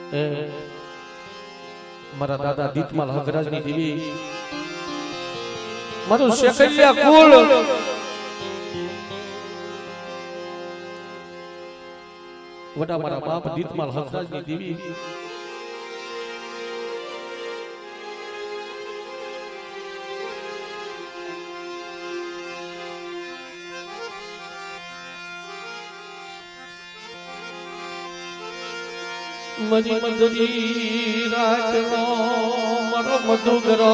એ મારા દાદા દીતમાલ હકરાજની દેવી મારું શેકલિયા કુળ વડા મારા બાપ દીતમાલ હકરાજની દેવી મરી મધુરી રાતનો મારો મધુગરો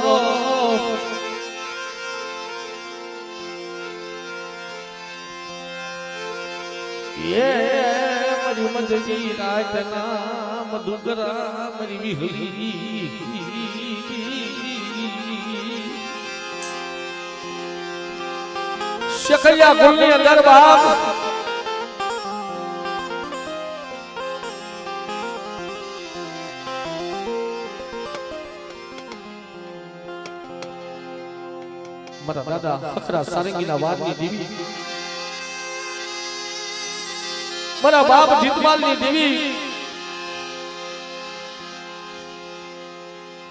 મરી મધુરી રાતના મધુગરા મરી વિહરી શકલિયા ગુણની અંદર બાપ મારા દાદા અખરા સારંગીના વારની દેવી મારા બાપ જીતમાલની દેવી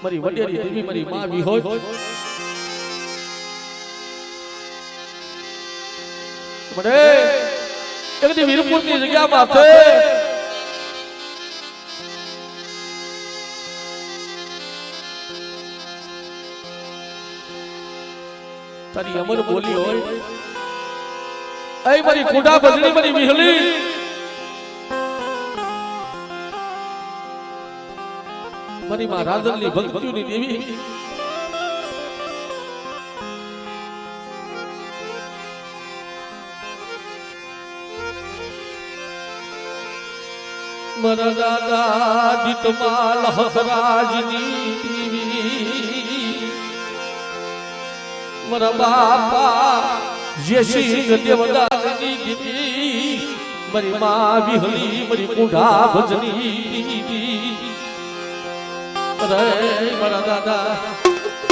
મારી વડેરી દેવી મારી માં વિહોય મને એકદી વીરપુરની જગ્યામાં છે તારી અમર બોલી હોય એ મારી કુડા બજણી મારી વિહલી મારી માં રાધનની ભક્તિઓની દેવી મારા દાદા દીતમાલ હકરાજની દેવી મારા બાપા જેસી દેવદારની દીદી મારી માં વિહલી મારી કુંઢા ભજની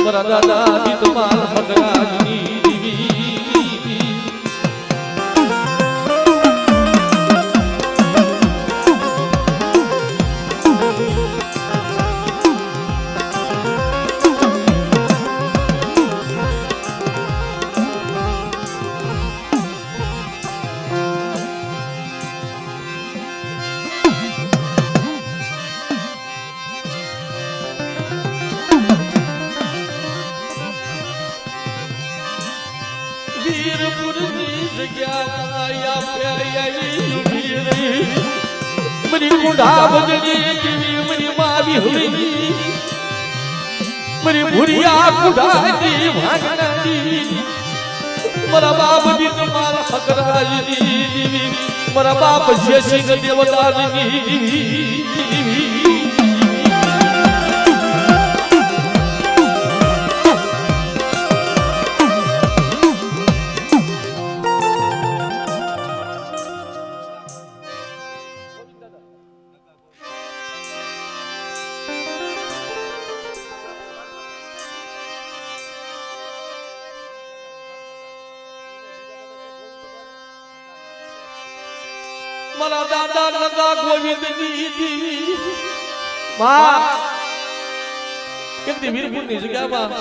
મારા દાદા દીતમાલ હકરાજની દેવી મરી કુંઢા ભજની દેવી મરી માં વિહલી મરી ભુરિયા કુંઢાની ભાગનાની મારા બાપ દીતમાલ હકરાજની દેવી મારા બાપ જેસી દેવદારની દેવી મારા દાદા નંદા ગોવિંદની દેવી માં એકદી વીરપુરની જગ્યામાં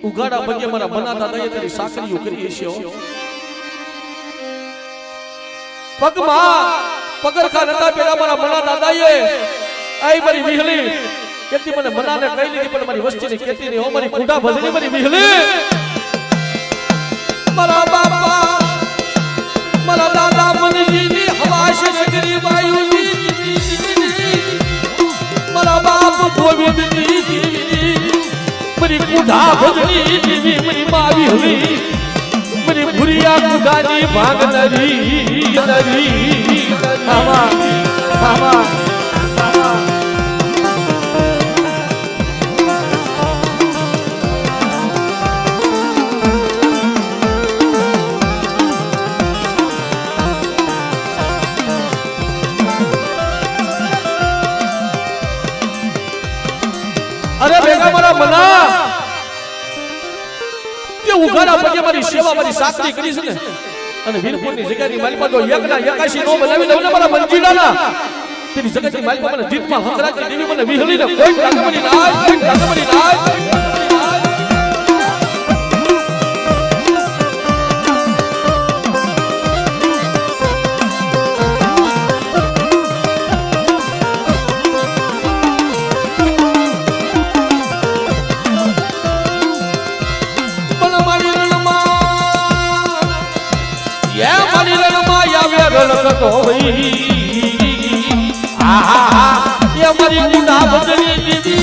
ઉગાડા પગે મારા મના દાદાએ તારી સાકરીઓ કરી છે પગમાં પગરખા નતા પેલા મારા મના દાદાએ આઈ મારી વિહલી કેતી મને મનાને કહી લીધી પણ મારી વસ્તીને કેતી નહીં હો મારી કુંઢા ભજની મારી વિહલી મારા બાપા મારા દાદા મનજીની હવાશ નગરી વાયુની મારા બાપ ગોવિંદની દેવી મારી કુંઢા ભજની દેવી મારી માવી હવી મારી ભુરિયા કુંઢાની ભાગનારી નરી આવા આવા અરે બેગા મારા મના તે ઉઘાડા પગે મારી સેવા મારી સાકરી કરી છે ને અને વીરપુરની જગ્યાની માલિકા જો એકના 81 નો બનાવી દઉં ને મારા મંજીરાના તેની જગ્યાની માલિકા મને જીતમાં હંસરાજની દેવી મને વિહળીને કોઈ લાગમની નાય કોઈ લાગમની નાય તો ये हमारी गुना बदली दीदी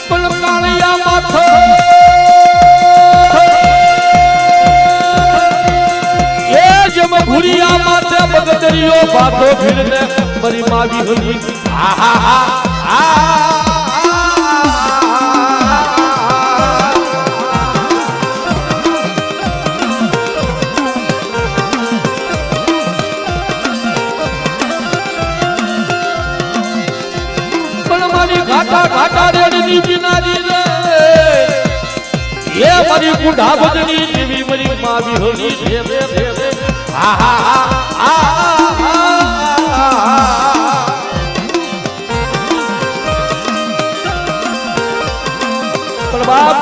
पलकालिया माथो ये जब घुरिया माथे बगदरियो बातो फिरने मरी मावी होली घाटा घाटा रेडनी बिनारी रे ये मरी गुंडा बदनी देवी मरी मावी होली रे रे रे रे बाप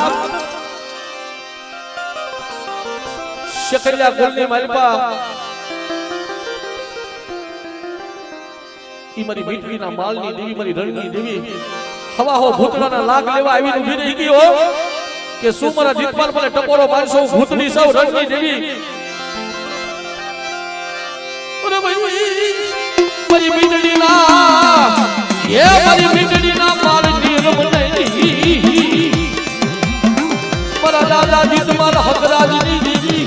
शकरिया गोलनी मालिपा ई मारी मीठवीना मालनी देवी मारी રણની દેવી હવા હો ભૂતડાના લાગ લેવા આવીને ઊભી રહી ગઈ હો કે શું મારા જીતપાલ મને ટપોરો મારશો ભૂતડી સૌ રણની દેવી અરે ભાઈ મારી મીઠડીના એ મારી મીઠડીના માલની રમણી મારા દાદા જીતપાલ હકરાજની દેવી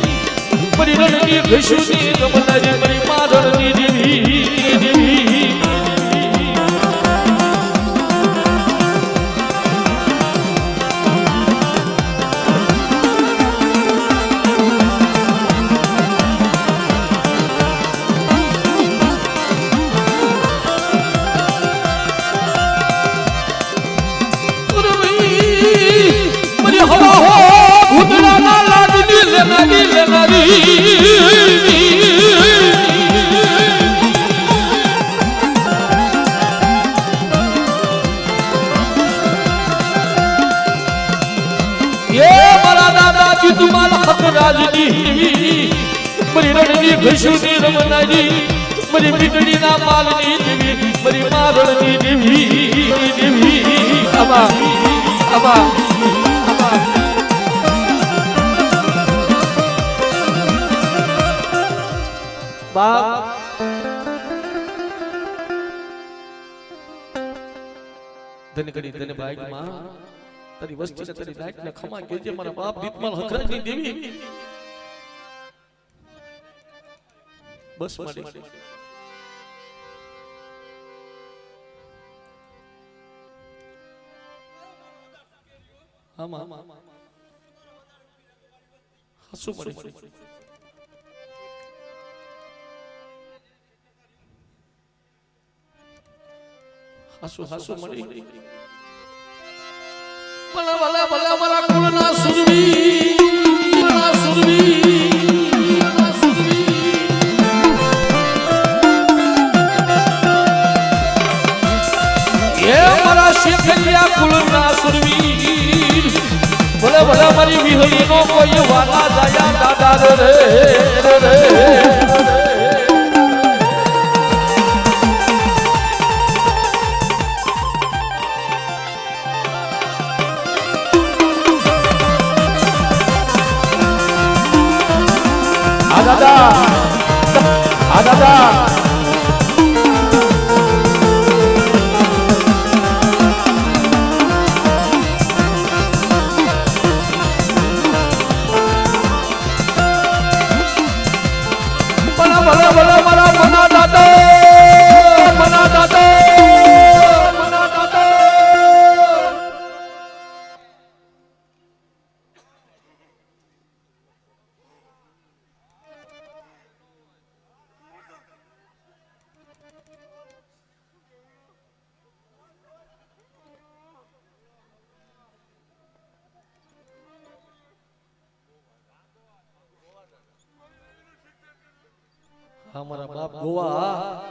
મારી રણની ઘસુની રમનારી મારી મારણની દેવી मरी रणनी घसुनी रमनारी मरी मीठड़ीना मालनी देवी मरी मारણની દેવી દેવી અબા અબા અબા બાપ ધનકડી ધન ભાઈ માં તારી વસ્તી ને તારી નાઈટ ને ખમા કેજે મારા બાપ દીપમાલ હકરાજની દેવી બસ મારી આમાં હસુ મળી હસુ હસુ મળી ભલા ભલા ભલા મારા કુળના સુરવી મારા સુરવી શેખલિયા કુળના સુરવીર ભલે ભલે મારી વિહળી નો કોઈ વાલા જાયા દાદા રે રે આ દાદા મારા બાપ ગોવા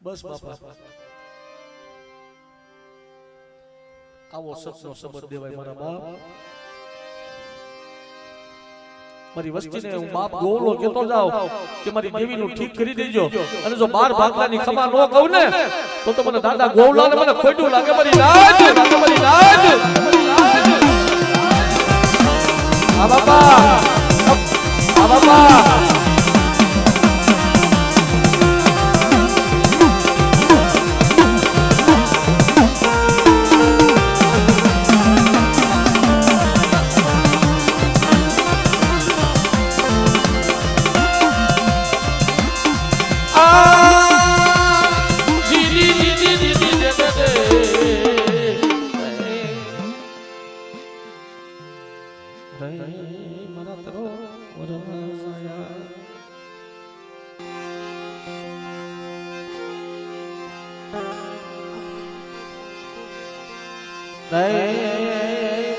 બસ બાપા આવો સપનો શબ્દ દેવાય મારા બાપ મારી વસ્તીને હું બાપ ગોવલો કેતો જાવ કે મારી દેવીનું ઠીક કરી દેજો અને જો 12 ભાગલાની ખમા નો કહું ને તો મને દાદા ગોવલાને મને ખોટું લાગે મારી લાજ મારી લાજ આ બાપા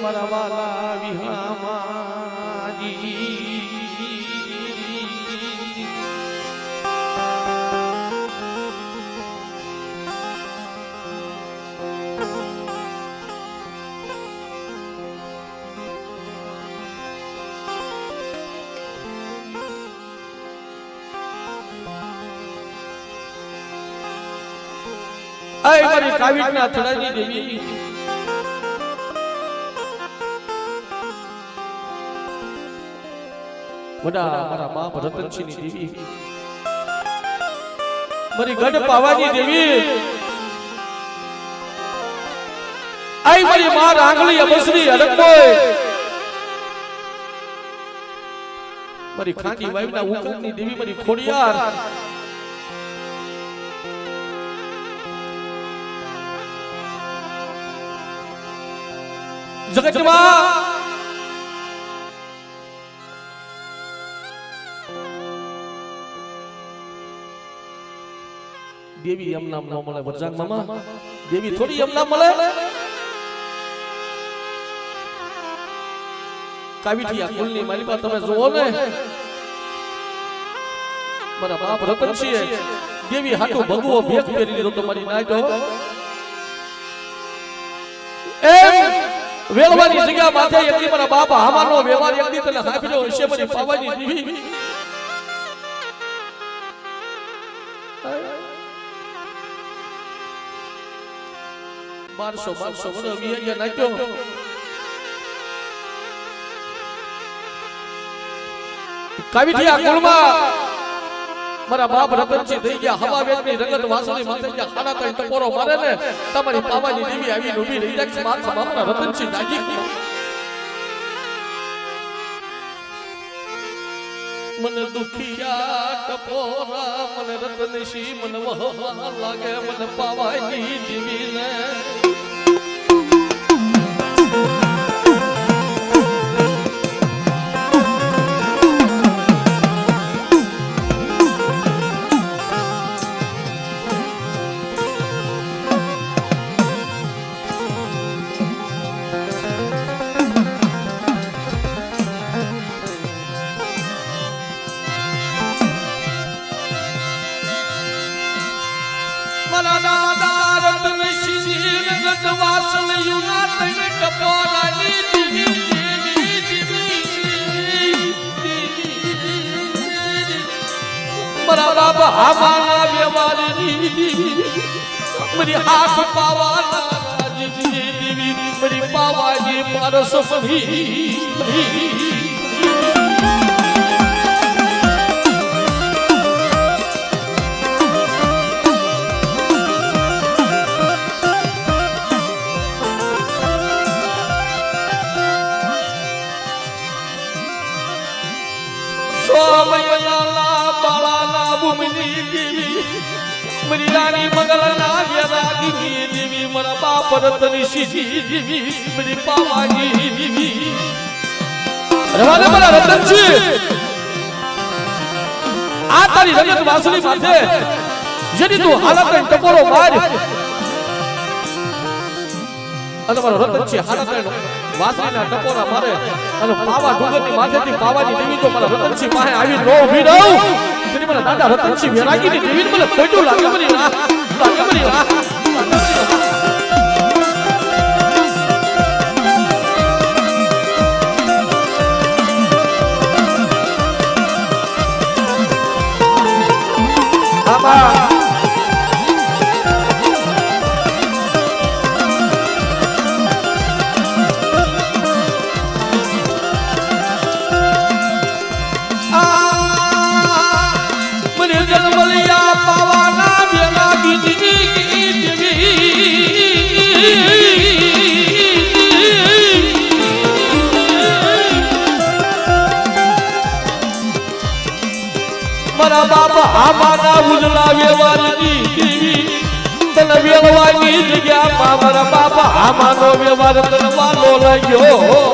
મારા વાલા વિહામાજી મારી કાવિતના અથડાની દેવી મારા બાપ રતનસિંહની દેવી મારી ગઢ પાવાની દેવી આઈ મારી માર આંગળી અબસરી અડકોય મારી ખાંડી વાઈના ઉકળની દેવી મારી ખોડિયાર જગતમાં દેવી એમ નામ ન મળે વરજાંગ મામા દેવી થોડી એમ નામ મળે કાવીઠિયા કુલની માલિકા તમે જોવો ને મારા બાપ રતનસિંહ દેવી હાટુ ભગવો ભેખ પહેરી લીધો તમારી નાજો એમ વેલવાની જગ્યા માથે એકલી મારા બાપ હામાનો વ્યવહાર એકલી તને હાફીજો હશે મારી પાવાની દેવી બારસો વર્ષ વિયા નાખ્યો કાવીઠિયા કુળમાં મારા બાપ રતનસિંહ થઈ ગયા હવા વેદની રંગત વાસળી માથે ગયા ખાના તઈ ટપોરો મારે ને તમારી પાવાની દેવી આવી ઊભી રહી જાય માથા બાપના રતનસિંહ જાગી ગયો મને દુખિયા ટપોરા મને રતનસિંહ મને વહવા લાગે મને પાવાની દેવી ને हमारा व्यवहारी मेरी हाथ पावाना देवी मेरी पावाजी पारस मेरी रानी मंगलना रागी देवी मरा बाप रतनसिंह देवी मेरी पावाजी देवी रवाने मरा रतनसिंह आ तारी रंगत वासली माथे यदि तू हालत टपोरो मार અને મારો રતનજી હારા થાય વાસણીના ટપોરા મારે અને પાવા ડુંગરની માથેથી પાવાની દેવી જો મારા રતનજી પાસે આવી નો ઊભી રહું તેની મારા દાદા રતનજી વેરાગીની દેવીને મને ખોટું લાગે મરી ના લાગે મરી ના મારા બાપા આમાના ઉજલા વ્યવહારની દેવી તને વ્યવહારની જગ્યામાં મારા બાપા આમાનો વ્યવહાર કરવાનો લાગ્યો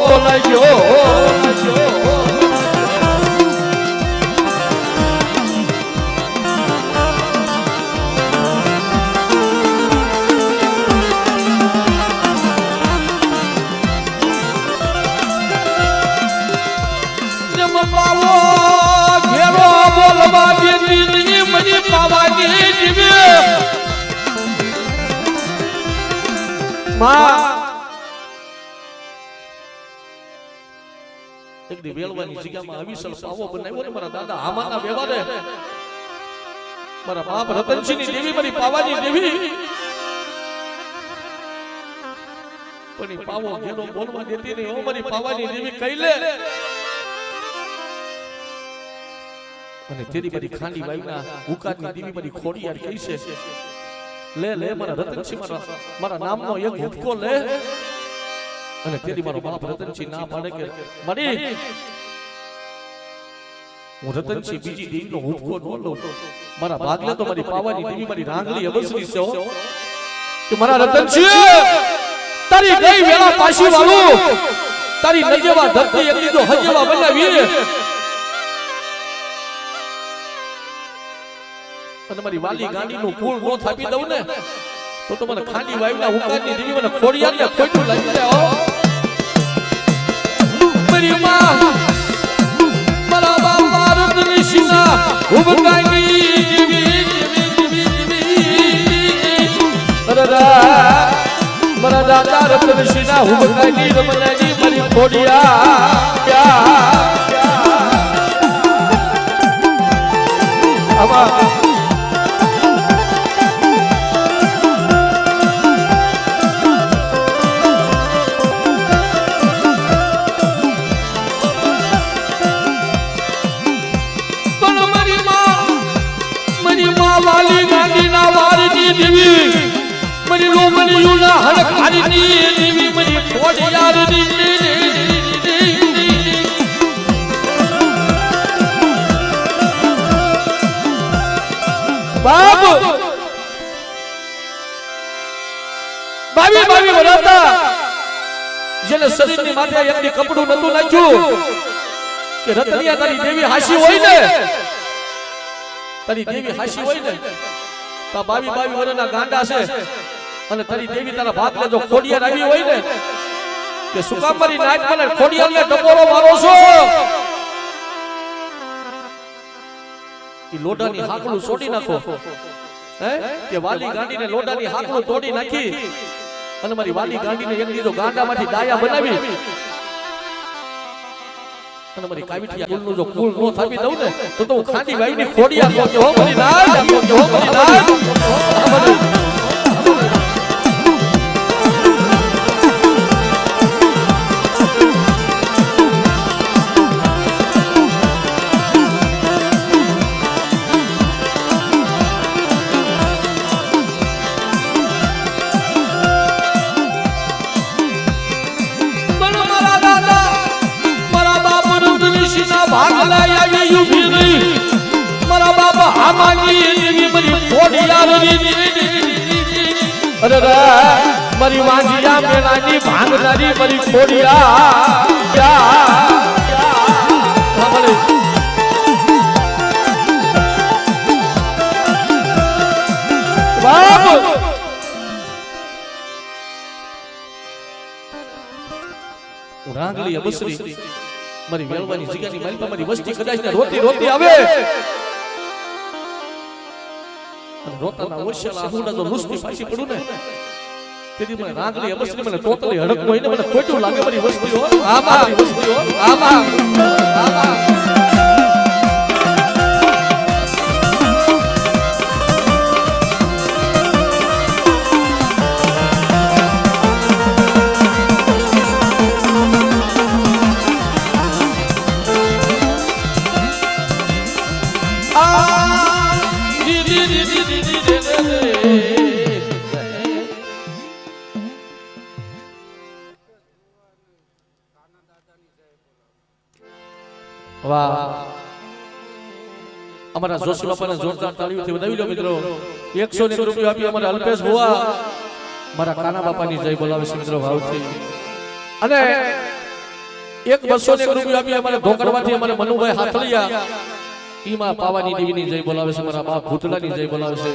એક દી વેલવાની જગ્યામાં અવિસલ પાવો બનાવ્યો ને મારા દાદા આમાના વ્યવહારે મારા બાપ રતનજીની દેવી મારી પાવાની દેવી પણ પાવો ઘેરો બોલવા દેતી નહીં ઓ મારી પાવાની દેવી કહી લે અને તેરી મારી ખાંડી વાઈના ઉકાતની દેવી મારી ખોડિયાર કહી છે લે મારા રતનજી મારા નામનો એક હુક્કો લે અને તેરી મારો બાપ રતનજી ના પાડે કે મારી હું રતનજી બીજી દેવીનો હુક્કો ન લઉં મારા ભાગલે તો મારી પાવાની દેવી મારી રાંગલી અવસરી છે કે મારા રતનજી તારી ગઈ વેળા પાછી વાળું તારી નજેવા ધરતી એકલી જો હજેવા બનાવી અને મારી વાલી ગાંડીનું કુળ નો થાપી દઉં ને તો મને ખાલી વાયુના હુકારની દેવી મને ખોડિયારને ખોટું લાગી જાય મારી માં મારા બાપા રતનજીના હુકારની મારા દાદા રતનજીના હુકારની રમનાજી મારી ખોડિયા આમાં વાલી ગાંધીના વારની દેવી મરી લોમની યુના હરખારીની દેવી મરી ખોડિયારની બાપ બાવી વરાતા જેને શરીરની માથે એકની કપડું નતું નાખ્યું કે રતનિયા તારી દેવી હાસી હોય ને તારી દેવી હાસી હોય ને તો 22 વર્ષના ગાંડા છે અને તારી દેવી તારા ભાગલે જો ખોડિયાર આવી હોય ને કે સુકામ મારી નાક મને ખોડિયારને ટકોરો મારો છો ઈ લોડાની હાકલું છોડી નાખો હે કે વાલી ગાંડીને લોડાની હાકલું તોડી નાખી અને મારી વાલી ગાંડીને એક દીધો ગાંડામાંથી ડાયા બનાવી અને મારી કાવીઠિયા કુલનું જો કુલ નો થાપી દઉં ને તો હું ખાંડી વાઈની ખોડિયાર નો કે હો મારી નાલ કે હો મારી નાલ ભાગલા આવી ઉભી રહી મારા બાપા આમાની દેવી મારી ખોડિયારની અરે મારી વાંજિયા મેળાની ભાંગનારી મારી ખોડિયા બાપ રાંગલી અબસરી મારી વેલવાની જગ્યાની મારી તમારી વસ્તી કદાચ ને રોતી રોતી આવે અને રોતાના ઓશિયાલા આહુડા તો લુસ્તી પાછી પડું ને તેથી મને રાંગલી અબસરી મને ટોટલી હડક હોય ને મને ખોટું લાગે મારી વસ્તી હો આમાં વસ્તી હો આમાં વાહ અમારા જોશી બાપાને જોરદાર તાળીઓથી વધાવી લો મિત્રો 101 રૂપિયા આપી અમારા અલ્પેશ ભુવા મારા કાના બાપાની જય બોલાવે છે મિત્રો ભાવથી અને 201 રૂપિયા આપી અમારે ઢોકરવાથી અમારે મનુભાઈ હાથલિયા ઈમાં પાવાની દેવીની જય બોલાવે છે મારા બાપ ભૂતલાની જય બોલાવે છે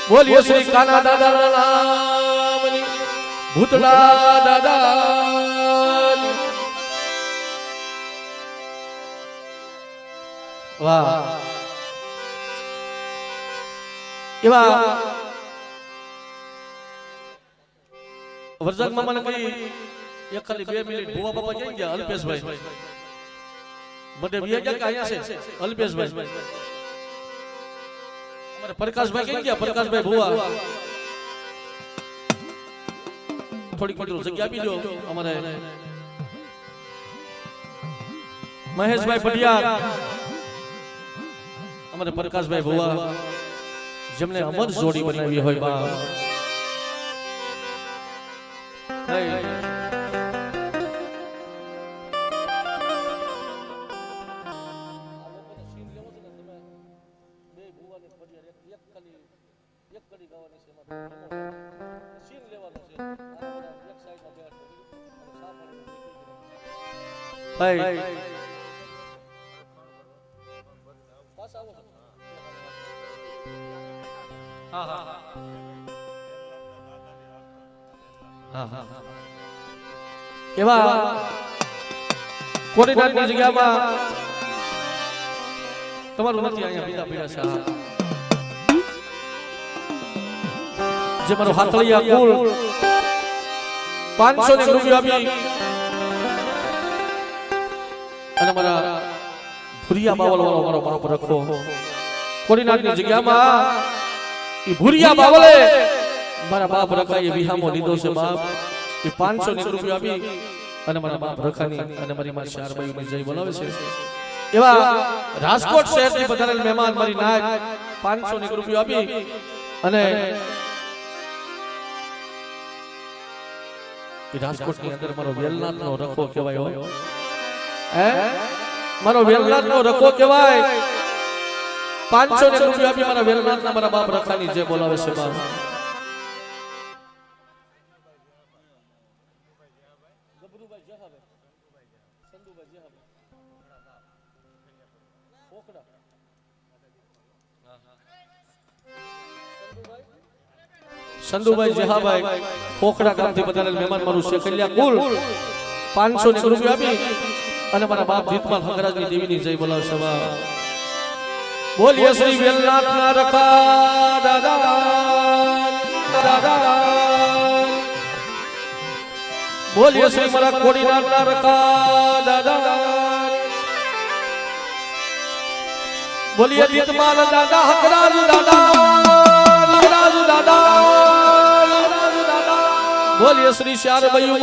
બોલીએ શ્રી કાના દાદા નામની ભૂતલા દાદા વાહ એવા વરજાક મામાને કઈ એક ખાલી 2 મિનિટ ભુવા બાપા ક્યાં ગયા અલ્પેશભાઈ મને વિયા કે આયા છે અલ્પેશભાઈ અમારે પ્રકાશભાઈ ક્યાં ગયા પ્રકાશભાઈ ભુવા થોડીક મિત્રો જગ્યા આપી દો અમારે મહેશભાઈ પડિયા અમારે પ્રકાશભાઈ ભુવા જેમને અમર જોડી બનાવી હોય બા એવા કોડીનાથની જગ્યામાં તમારું નથી અહીંયા પીડા છે જે મારો હાથળિયા કુલ 500 રૂપિયા આપી અને મારા ભુરિયા બાવલ વાળો મારો પર રખો કોડીનાથની જગ્યામાં ઈ ભુરિયા બાવલે મારા બાપ રખાએ વિહામો લીધો છે બાપ એ 500 રૂપિયા આપી અને મારા બાપ રખાની અને મારી માં શારબાઈની જય બોલાવે છે એવા રાજકોટ શહેરથી પધારેલ મહેમાન મારી નાય 500 રૂપિયા આપી અને રાજકોટની અંદર મારો વેલનાથનો રખો કહેવાય હો મારો વેલનાથનો રખો કહેવાય 500 રૂપિયા આપી મારા વેલનાથના મારા બાપ રખાની જય બોલાવે છે બાપ સંધુભાઈ જહાભાઈ ખોખડા ગામથી પધારેલ મહેમાન મારું શેખલિયા કુલ 500 રૂપિયા આપી અને મારા બાપ જીતમાલ હંગરાજની દેવીની જય બોલાવે છે બોલીએ શ્રી વેલનાથના રખા દાદા દાદા બોલીએ શ્રી મારા કોડીનાથના રખા દાદા બોલીએ જીતમાલ દાદા હંગરાજ દાદા બોલીએ શ્રી શારબાઈ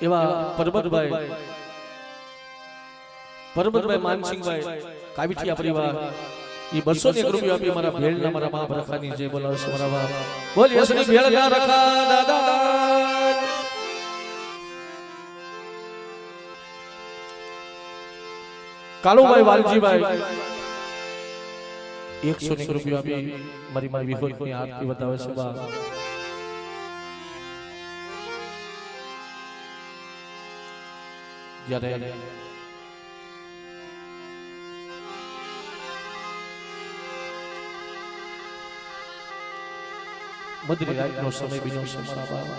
એવા પરબતભાઈ માનસિંહભાઈ કાવીઠિયા પરિવાર એ 201 રૂપિયા આપી મારા ભેળના મારા બાપ રખાની જય બોલાવે છે મારા બાપ બોલીએ શ્રી ભેળના રખા દાદા કાલુભાઈ વાલજીભાઈ 101 રૂપિયા આપી મારી માં વિહોતની આરતી બતાવે છે બા જ્યારે મધરી રાતનો સમય બીનો છે મારા બાપ.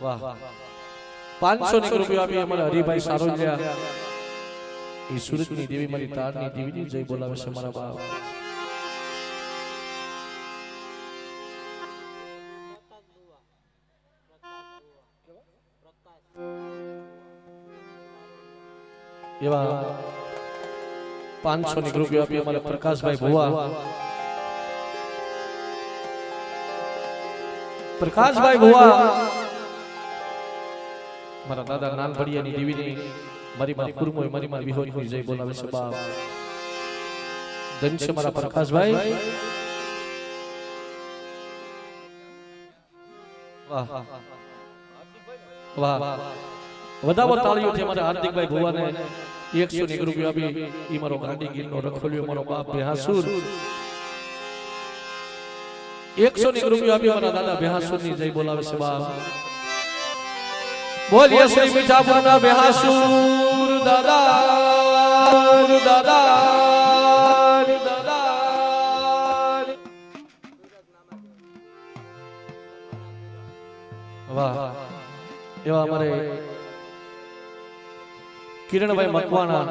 વાહ 500 ની રૂપિયા આપી અમારા હરિભાઈ સારોલિયા એ સુરતની દેવી મારી તારની દેવીની જય બોલાવે છે મારા બાપ. એવા 500 ની રૂપિયા આપી અમારા પ્રકાશભાઈ ભુવા. પ્રકાશભાઈ ભુવા મારા દાદા નાનપડિયાની દેવીની મારી માં કુરમોય મારી માં વિહોરની જય બોલાવે છે બાપ. ધન છે મારા પ્રકાશભાઈ. વાહ વાહ વધાવો તાળીઓથી મારા હાર્દિકભાઈ ભુવાને 100 ની રૂપિયા આપી ઈ મારો ગાંડી ગીરનો રખોલ્યો મારો બાપ બેહાસુર. 100 ની રૂપિયા આપી મારા દાદા બેહાસુરની જય બોલાવે છે બાપ. બોલીએ શ્રી મીઠાપુરના બેહાસુર દાદા દાદા દાદા. વાહ એવા અમારે કિરણભાઈ મકવાણા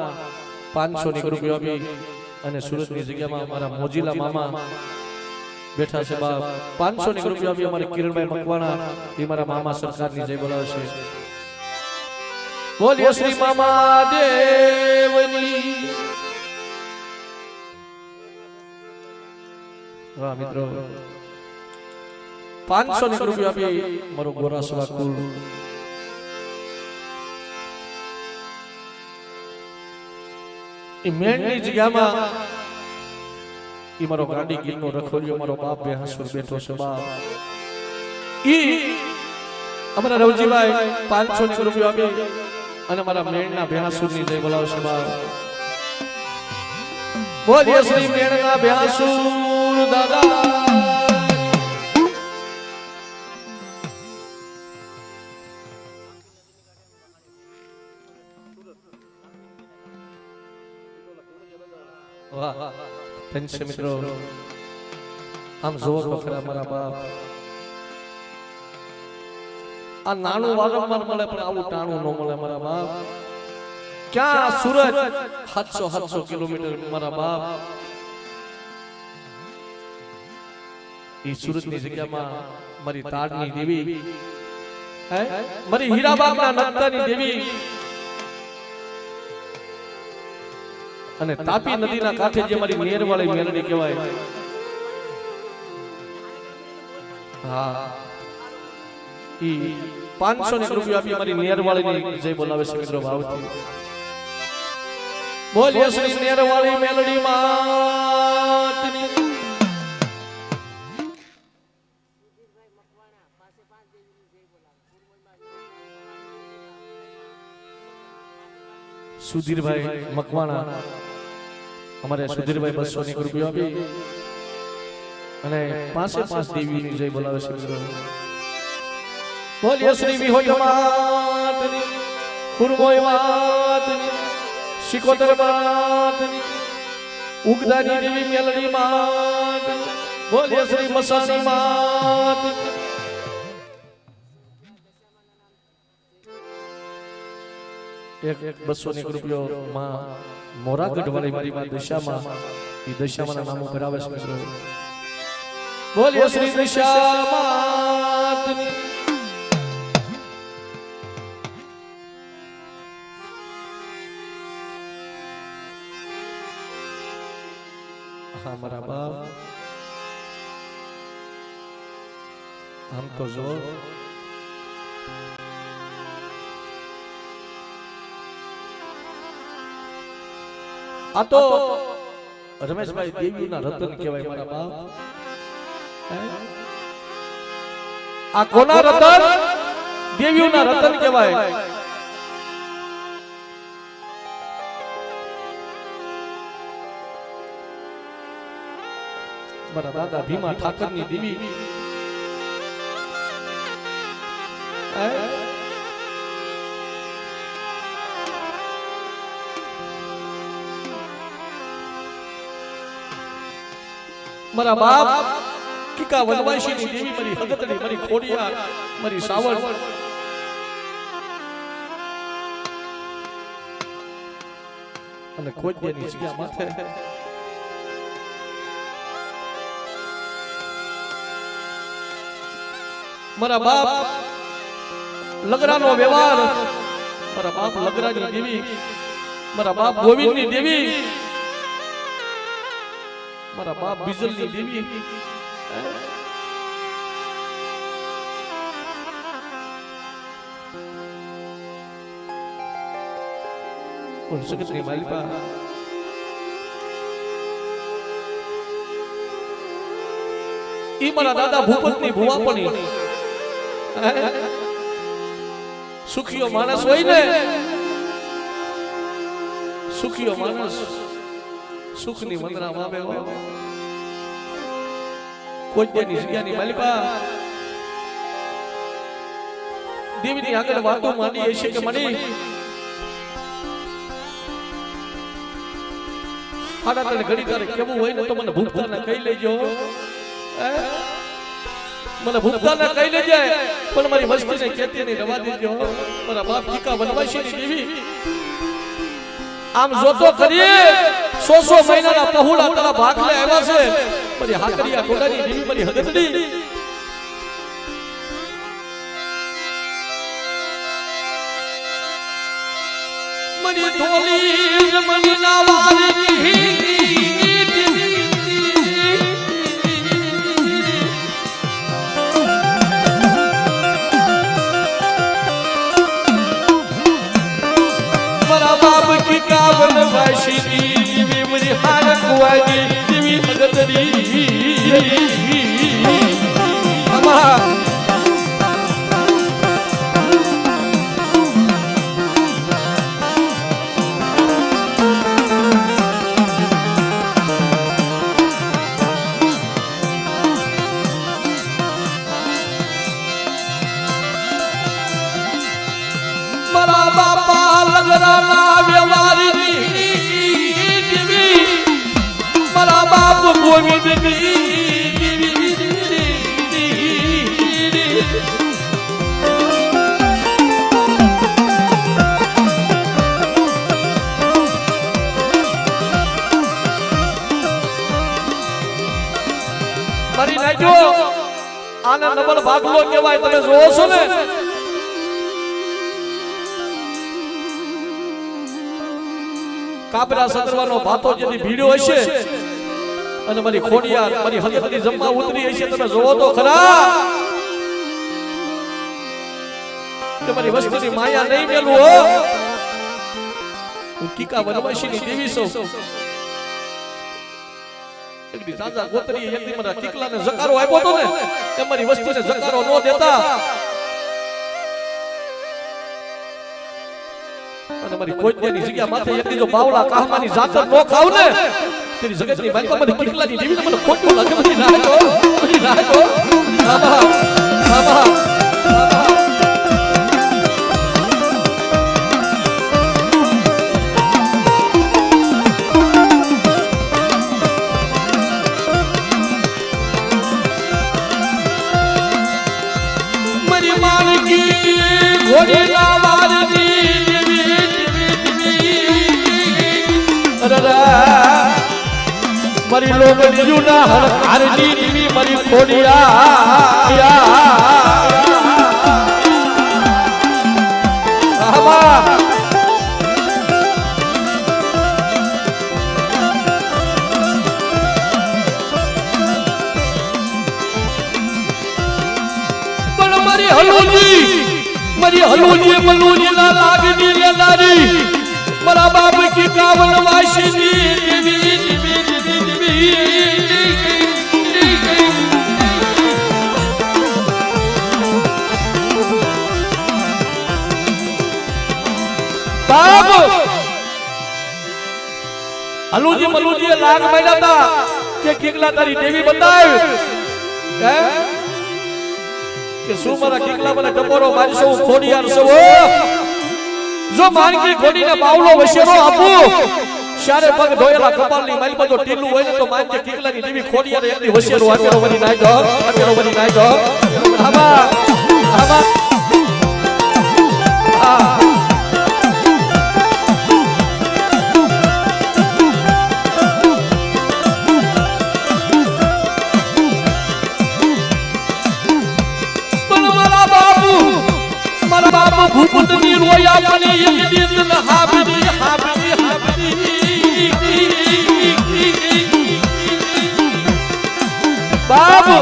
500 ની રૂપિયા આપી અને સુરતની જગ્યામાં અમારા મોજીલા મામા બેઠા છે બાપ. 500 ની રૂપિયા આપી અમારે કિરણભાઈ મકવાણા એ મારા મામા સરકારની જય બોલાવે છે. બોલીએ શ્રી મામા દેવની. વાહ મિત્રો 500 ની રૂપિયા આપી મારો ગોરાસવા કુલ. એ મેળની જગ્યામાં ઈ મારો ગાડી ગીરનો રખોલ્યો મારો બાપ બેહાસુર બેઠો છે બાપ. ઈ અમારા રવજીભાઈ 500 ની રૂપિયા આપી અને મારા મેળના બેહાસુરની જય બોલાવે છે બાપ. બોલીએ શ્રી મેળના બેહાસુર દાદા. વાહ ધન્ય મિત્રો આમ જોવો તો ખરા મારા બાપ. આ નાનું વારંવાર મળે પણ આવું ટાણું ન મળે મારા બાપ. ક્યાં સુરત 700 કિલોમીટર મારા બાપ. એ સુરતની જગ્યામાં મારી તાડની દેવી મારી હીરાબાગના નંદાની દેવી અને તાપી નદીના કાંઠે જે મારી મેરવાળી મેલડી કહેવાય. હા ઈ 500 ની રૂપિયા આપી મારી મેરવાળીની જય બોલાવે છે મિત્રો ભાવથી. બોલીએ શ્રી મેરવાળી મેલડી માતની. સુધીરભાઈ મકવાણા અમારે સુધીરભાઈ 200 ની રૂપિયા આપી અને 5 દેવીની જય બોલાવે છે મિત્રો. બોલીએ શ્રી વિહોય માતની ખુરમોય માતની શિકોતર માતની ઉગદાની દેવી મેલડી માતની. બોલીએ શ્રી મસાની માતની. એક 200 ની રૂપિયો માં મોરાગઢ વાળી મારી માં દશામાં એ દશામાં નામ ઉપર આવે છે મિત્રો. બોલીએ શ્રી દશામાતની. હા મારા બાપ આમ તો જો આ તો રમેશભાઈ દેવીના રતન કહેવાય મારા બાપ. આ કોના રતન? દેવીઓના રતન કહેવાય. મારા દાદા ભીમા ઠાકરની દેવી મારા બાપ કીકા વનવાસીની દેવી મારી હગતડી મારી ખોડિયાર મારી સાવળ અને ખોડિયાની જગ્યા માથે મારા બાપ લગરાનો વ્યવહાર મારા બાપ લગરાની દેવી મારા બાપ ગોવિંદની દેવી મારા બાપ બીજલની દેવી કોણ સગતની માલિકા ઈ મારા દાદા ભૂપતની ભુવાપણી સુખીઓ માણસ હોય ને સુખીઓ માણસ સુખની વંદના માવે કોઈની જગ્યાની માલિકા દેવીની આગળ વાતો માંડી હશે કે મણી હાડા તને ઘડી તારે કેવું હોય ને તો મને ભૂપતાને કહી લેજો મને ભૂપતાને કહી લેજે પણ મારી વસ્તીને કહેતી નહીં રવા દેજો મારા બાપ કીકા વનવાસીની દેવી આમ જોતો કરીએ 100 મહિનાના પહોળા તારા ભાગલે આવ્યા છે મારી હાકરિયા ટોડાની દેવી મારી હદતડી મની ધોલી મનના વારી વનવાસીની મારી હારકવાની દેવી હગતડી અમા મારા બાપા લગરાના વ્યવહારની મારા બાપ ગોવિંદની મારી નાજો આના નબળ ભાગલો કહેવાય તમે જોવો છો ને કાબરા સતરવાનો ભાતો જેની ભીડ્યો હશે અને મારી ખોડિયાર મારી હદતડી જમવા ઉતરી હશે તમે જોવો તો ખરા કે મારી વસ્તીની માયા નહીં મેલું હો હું કીકા વનવાસીની દેવી છું એકદી દાદા ગોતરી એકદી મારા કીકલાને જકારો આપ્યો તો ને કે મારી વસ્તીને જકારો ન દેતા તમારી કોઈની જગ્યા માથે એકદી જો બાવળા કાહમાની જાતર નો ખાવ ને તેરી જગતની માલિકા મને કીકલાની દેવી મને ખોટું લાગે મને નાખો બાબા બાબા મરી માલકી ઘોડીના વારની મારી લોબડિયું ના હરખારની દેવી મારી ખોડિયા પણ મારી હલુજી મલુજી ના લાગની લેનારી મારા બાપ કી કાવન વાસીની દેવી બાપ હલુજી મલુજી લાગ માંડ્યા હતા કે કીકલા તારી દેવી બતાવ કે શું મારા કીકલા મને ટપોરો મારશો હું ખોડિયાર છું જો માનકી ખોડીને બાવલો વશેરો આપું શારે પગ ધોયેલા કપાળની માલ બધો ટીલું હોય ને તો માનજે કિકલાની દેવી ખોડિયારે એકની હોશિયારો આકેલો વળી નાઈ દો આકેલો વળી નાઈ દો આમાં બાબુ ભૂપતની રોયા મને એક દિન હાબરી હાબરી બાબુ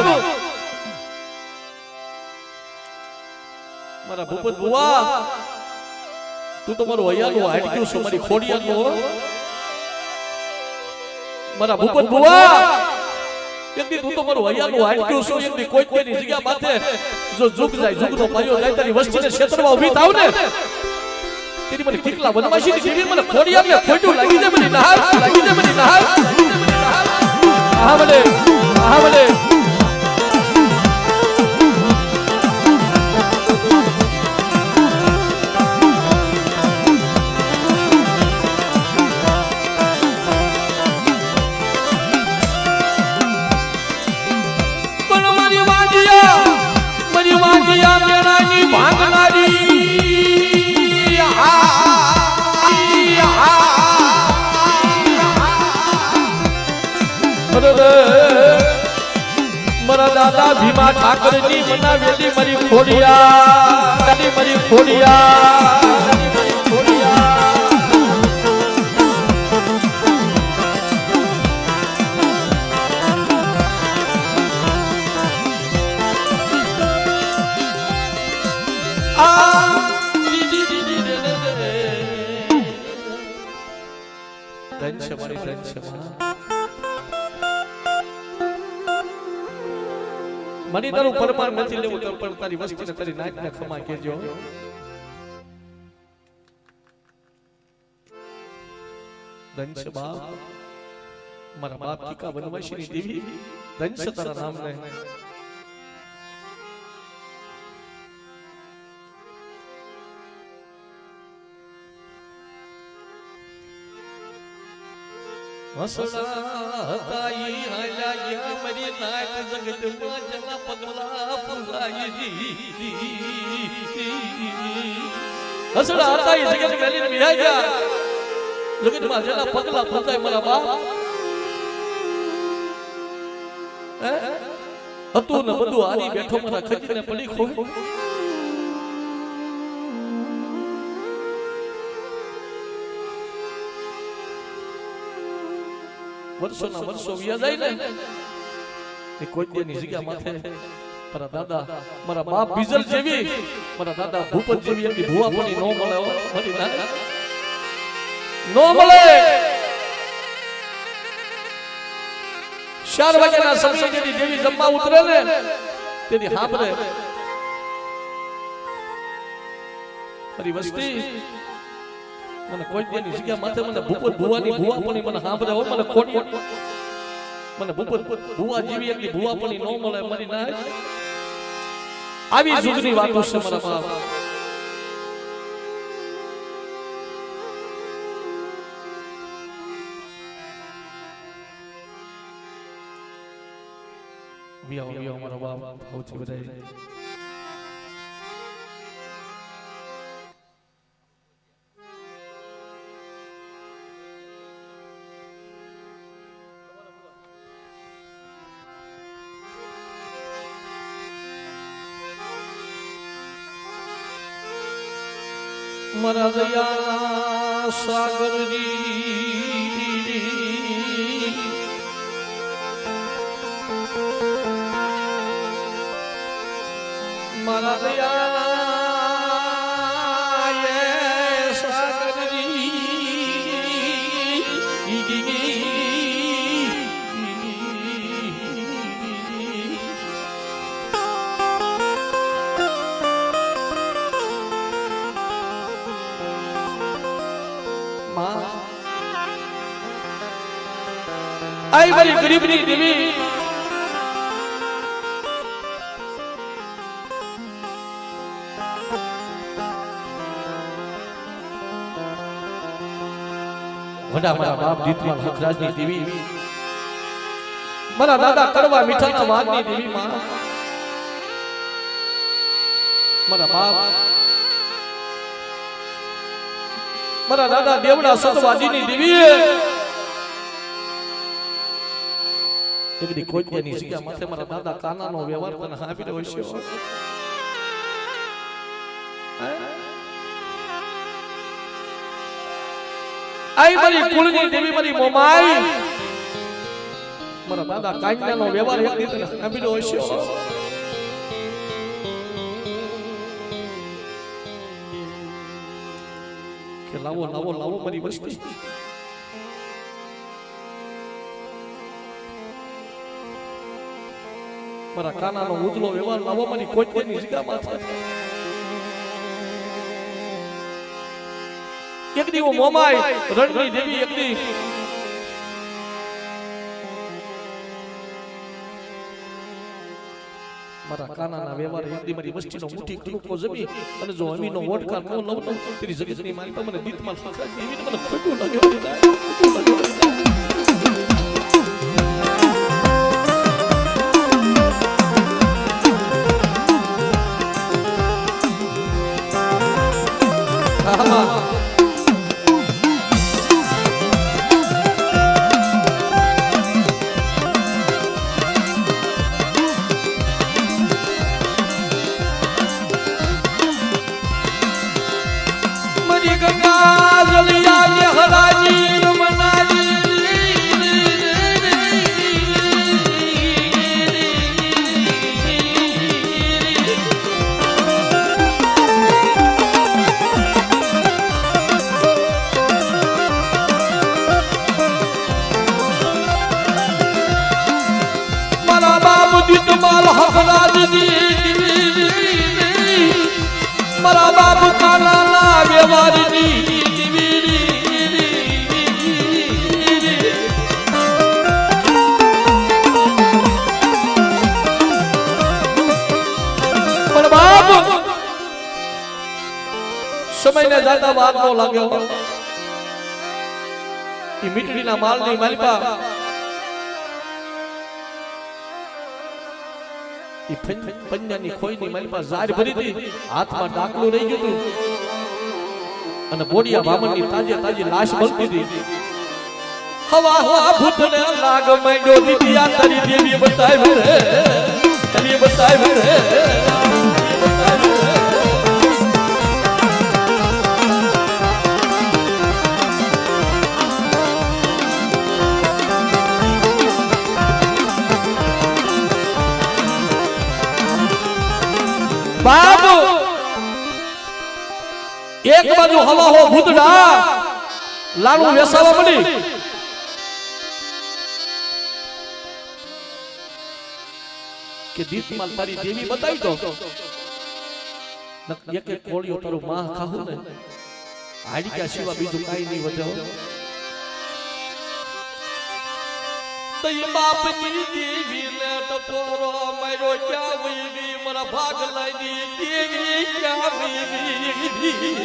મારા ભૂપત બુઆ તું તો મારો હૈયાનું હાડક્યું છો મારી ખોડિયાનું મારા ભૂપત બુઆ એકદી તું તો મારું હૈયાનું હાડક્યું છો એકદી કોઈ કોઈની જગ્યા માથે જો ઝુક જાય ઝુકનો પાયો જાય તારી વસ્તીને ક્ષેત્રમાં ઊભી થાવ ને તેરી મને કિકલા બનવાશી ની મને ખોડિયાને ખોટું લાગી જાય મને નહાર લાગી જાય મને નહાર આ ભલે મારા દાદા ભીમા ઠાકરની બનાવેલી મારી ખોડિયા મને તારું પરમાર નથી લેવું તો પણ તારી વસ્તીને તારી નાકને ખમા કેજો દંશ બાપ મારા બાપ કીકા વનવાસીની દેવી દંશ તારા નામને હસડા હતાઈ હાલ્યા મરી નાક જગતમાં જના પગલા પુરાઈ હસડા હતાઈ જગત મેલીને બિહાયા જગતમાં જના પગલા પુરાઈ મારા બાપ હતું ને બધું હારી બેઠો મારા ખજીને પડી ખોય વર્ષોના વર્ષો વ્યા જાય ને એ કોઈ દેની જગ્યા માથે મારા દાદા મારા બાપ બીજલ જેવી મારા દાદા ભૂપત જેવી એમની ભુવા પણ નો મળે મળી ના નો મળે 4 વાગ્યાના સમયે જેની દેવી જમવા ઉતરે ને તેની હાંભરે મારી વસ્તી મને કોઈ દેની જગ્યા માથે મને ભૂપત ભુવાની ભુવા પણ મને સાંભળે હોય મને ખોટી મને ભૂપત ભુવા જેવી એકની ભુવા પણ નો મળે મારી ના આવી જુગની વાતો છે મારા બાપ વિયા મારા બાપ સૌથી વધારે મારા દયાના સાગરજી મારા દયાના સાગરજી आई बड़ी गरीबनी देवी વડા મારા બાપ દીતમાલ હકરાજની દેવી, મારા દાદા કડવા મીઠાના વાદની દેવી માં, મારા બાપ મારા દાદા દેવડા સતવાદીની દેવી, એકડી કોઈની સિયા માથે મારા દાદા કાનાનો વ્યવહાર તને આપી રહ્યો છે. આઈ મારી કુળની દેવી મારી મોમાઈ, મારા દાદા કાન્યાનો વ્યવહાર એક રીતે આપી રહ્યો છે. કે લાવો લાવો લાવો મારી વસ્તી, મારા કાનાનો ઉજળો વ્યવહાર લાવો મારી કોઈની જગ્યામાં થાય. એક દી મોમાઈ રણની દેવી, એક દી મારા કાનાના વ્યવહાર, એક દી મારી વસ્તીનો મુઠ્ઠી કણુકો જમી અને જો અમીનો વોટકા નો લવ તો તેરી જગતની મારી પર મને દીતમાલ હકરાજી એવી મને ખોટું લાગ્યું. મારા બાબુ કાનાના વ્યવહારની પણ બાબુ સમયને જાતા વાર ન લાગ્યો. એ મીઠડીના માલની માલિકા પંજાની ખોઈની મારી પાસે ઝાર ભરી હતી, હાથમાં ડાકલું રહી ગયું અને બોડિયા બામણની તાજે તાજી લાશ બનતી હતી. હવા હવા ભૂતને લાગ માંડ્યો દીદી આ તારી દેવી બતાવી રે, તારી બતાવી રે. બાબુ એક બાજુ હવા હો ભૂતડા લાડુ વેસાવા મળી, કે દીતમાલ તારી દેવી બતાવી તો એક એક કોળિયો તારું માં ખાવું ને હાડિકા સિવા બીજું કાઈ નહીં વધે. તઈ બાપની દેવી ને ટકોરો માર્યો ક્યાં વઈવી, મારા ભાગ લાગી દેવી ક્યાં વઈવી.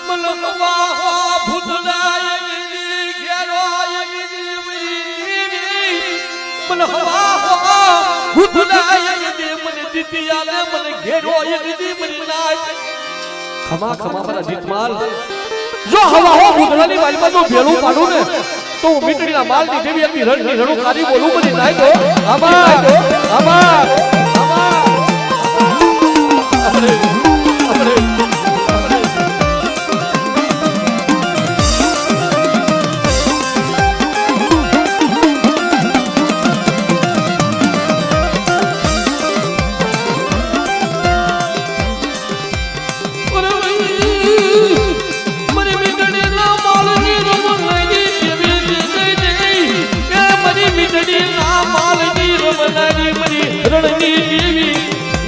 મન હવા હો ભૂતડા એવી ઘેરો એવી દેવી, મન હવા હો ભૂતડા એવી મને દીતિયાને મને ઘેરો એવી દેવી નાય. ખમા ખમા મારા દીતમાલ, જો હવા હો ભૂતડાની વાલમાં જો ભેળું પાડું ને તો હું મીઠડીના માલની દેવી એમની રણની રણું કાઢી બોલું બધી નાય તો આભાર આભાર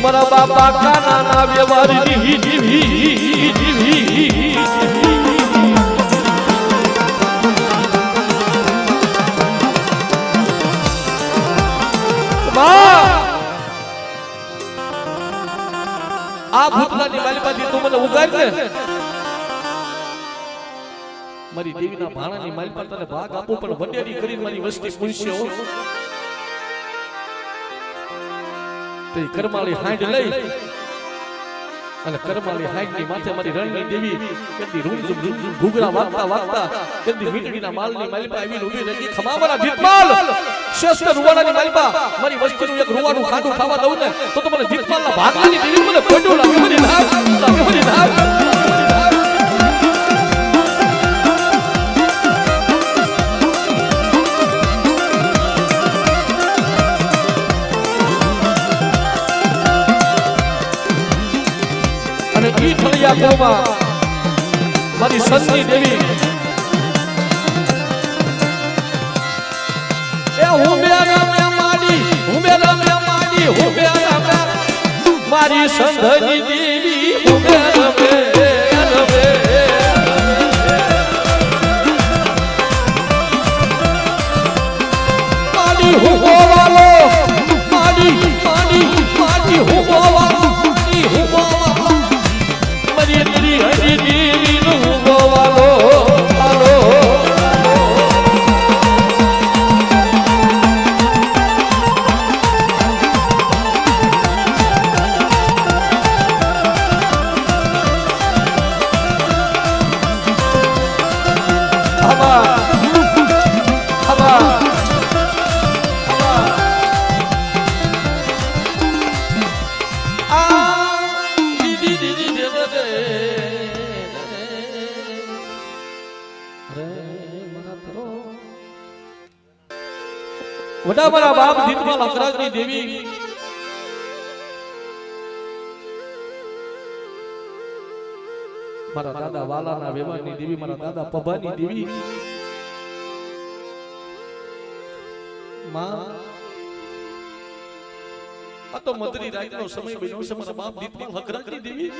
મારા બાપા કાનાના વ્યવહારની જીવી આ ભૂતલાની માલિકાથી તું મને ઉગાડ ને મારી દેવીના ભાણાની માલપા તને ભાગ આપો પણ વડેરી કરીને મારી વસ્તી પૂછ્યો તે કરમાળી હાંડ લઈ અને કરમાળી હાંડની માથે મારી રણની દેવી કેટલી રૂમ ઘૂઘરા વાગતા વાગતા કેટલી મીઠડીના માલની માલપા આવીને ઊભી રહી ખમા મારા જીતમાલ શ્રેષ્ઠ રૂવાડાની માલપા મારી વસ્તીનું એક રૂવાનું ખાંડું ખાવા દઉં ને તો મને જીતમાલના ભાગની દેવી મને ખોટું લાગે મારી નાક મારી નાક ઈ ફળિયા કોમાં મારી સંતની દેવી એ હું મેરા મે માડી મારી સંતની દેવી હું મેરા મે માડી હું બોવાલો માડી હું બોવાલો હું બોવાલો तेरी हरी देवी नु गोवालो आलो हवा हवा वडा मारा बाप जीतमाल हकराजनी देवी मारा दादा वालाना वेवानी देवी मारा दादा पबानी देवी मां आ तो मदरी रातनो समय बन्यो છે મારા બાપ જીતમાલ હકરાજની દેવી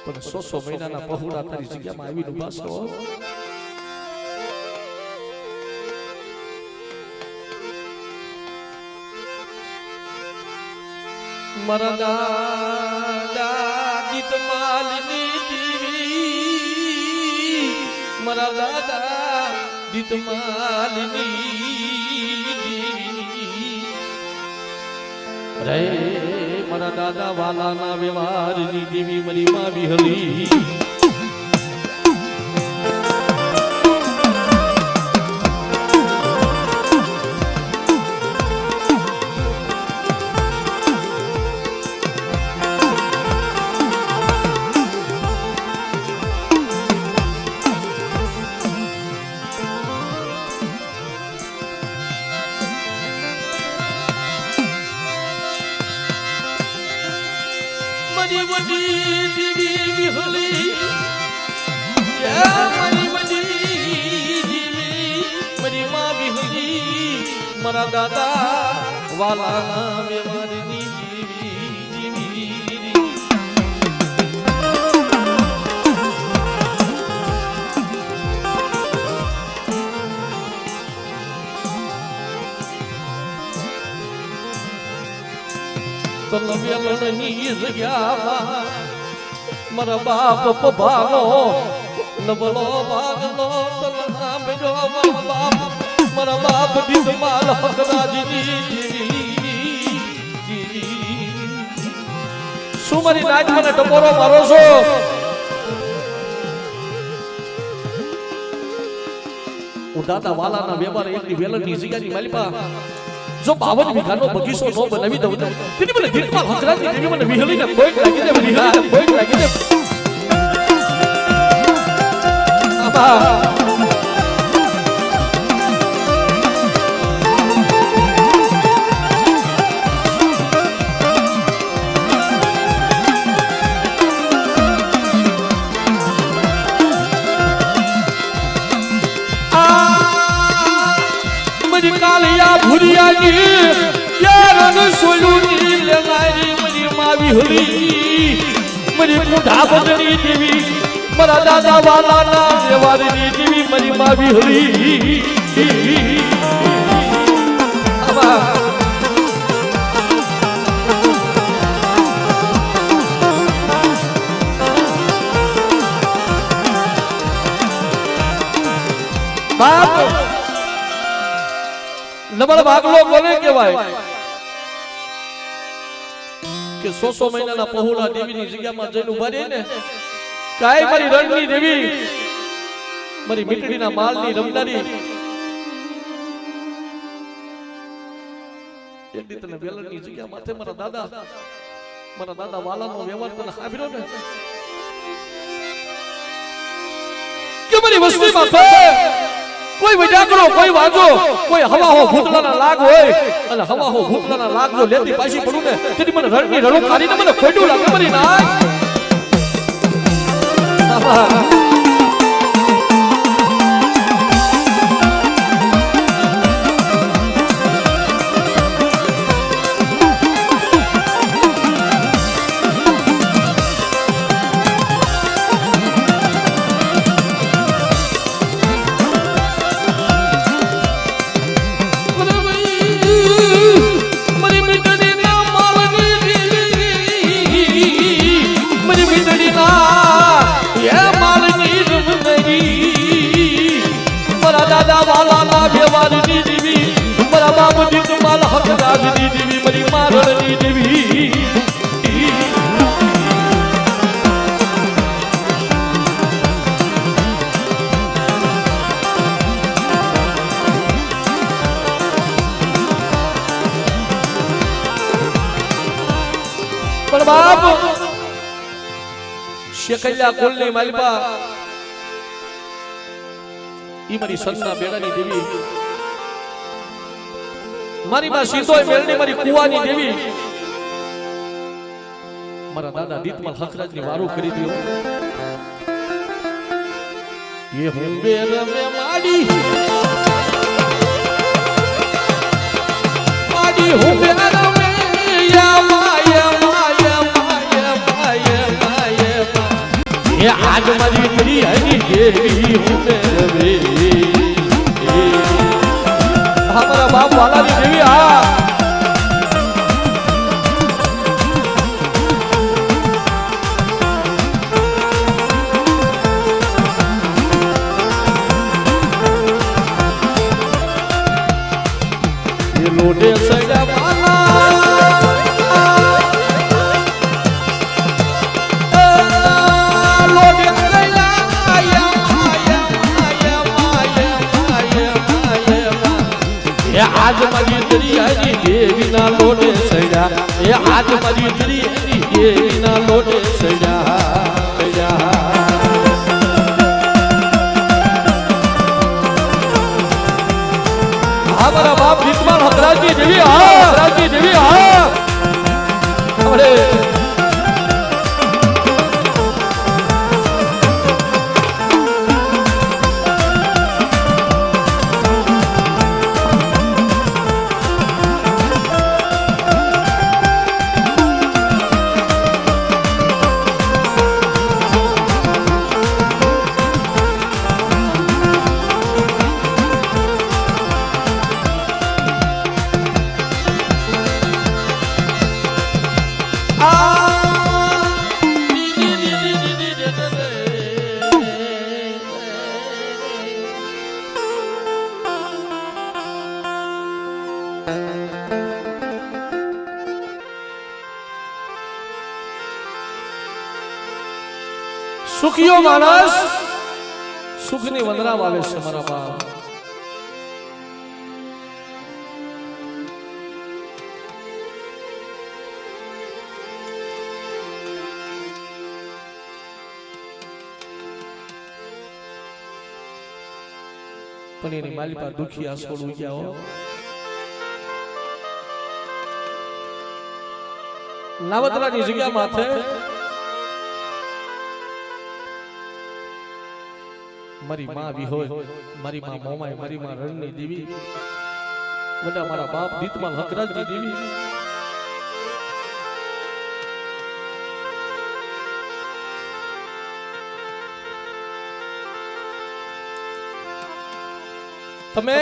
પણ 100 મહિનાના પહોળા તારી જગ્યામાં આવીને ઉભા છો મારા દાદા જીતમાલની દેવી મારા દાદા જીતમાલની દેવી રે મારા દાદા વાલાના વ્યવહારની દેવી મારી માં વિહળી મારા દાદા વાલાના વ્યવહારની દેવી તલવ્યલની જગ્યામાં મારા બાપ પભાનો નબળો ભાગનો તલના બેજો મારા બાપ મારા બાપ જીતમાલ હકરાજની શું મારી નાચ મને ટપોરો મારો છો હું દાદા વાલાના વ્યવહાર એકની વેલણની જગ્યાની માલિપા જો 52 વીઘાનો બગીચો નો બનાવી દઉં ને તેની મને જીતમાલ હકરાજની દેવી મને વિહળીને કોઈ લાગી દે વિહળીને કોઈ લાગી દે આબા કાલિયા ભુરિયાની યારન સોયુની લેનારી મરી માવી હરી મરી મુઢા બદની દેવી મારા દાદા વાલાના વ્યવહારની દેવી મરી માવી હરી આવા નબળ ભાગલો કોને કહેવાય કે 100 મહિનાના પહોળા દેવીની જગ્યામાં જઈને ઉભા રહે ને કાય મારી રણની દેવી મારી મીઠડીના માલની રમનારી એક દી તને વેલણની જગ્યા માથે મારા દાદા વાલાનો વ્યવહાર તને સાંભળ્યો ને કે મારી વસ્તી માથે કોઈ વજાગરો કોઈ વાજો કોઈ હવા હો ભૂતળાના લાગ હોય અને હવા હો ભૂતળાના લાગ જો લેતી પાછી પડું ને તેની મને રણની રણું કાઢીને મને ખોડું લાગે મારી નાય વાલાના વ્યવહારની દેવી મારા બાપ દીક માલ હકરાજની દેવી મારી મારણની દેવી પણ બાપ શેકૈયા કુલની માલિકા ઈ મારી સન્ના બેડાની દેવી મારી માં સીતોય મેલની મારી કુવાની દેવી મારા દાદા દીતમલ હકરાજની વારો કરી દીયો એ હું બેર મે માડી હું બેર મે યા માયા એ આજ મારી પ્રિય હરી દેવી હું મેરે હમારા બાપ વાલાની દેવી આ એ લોટે સજા વાલા આજ મારી દરિયાની દેવીના લોટે સડ્યા એ આજ મારી દરિયાની દેવીના લોટે સડ્યા હા મારા બાપ દીકમાલ હકરાજની દેવી હા અરે સુખિયો માણસ સુખની વંદરા વાવે છે મારા બાપ પણ એની માલિકા દુખી આસોડ ઉગ્યા હો નાવતરાની જગ્યા માથે મારી માં વિહોય મારી માં મોમાય મારી માં રણની દેવી વડા મારા બાપ દીતમાલ હકરાજની દેવી તમે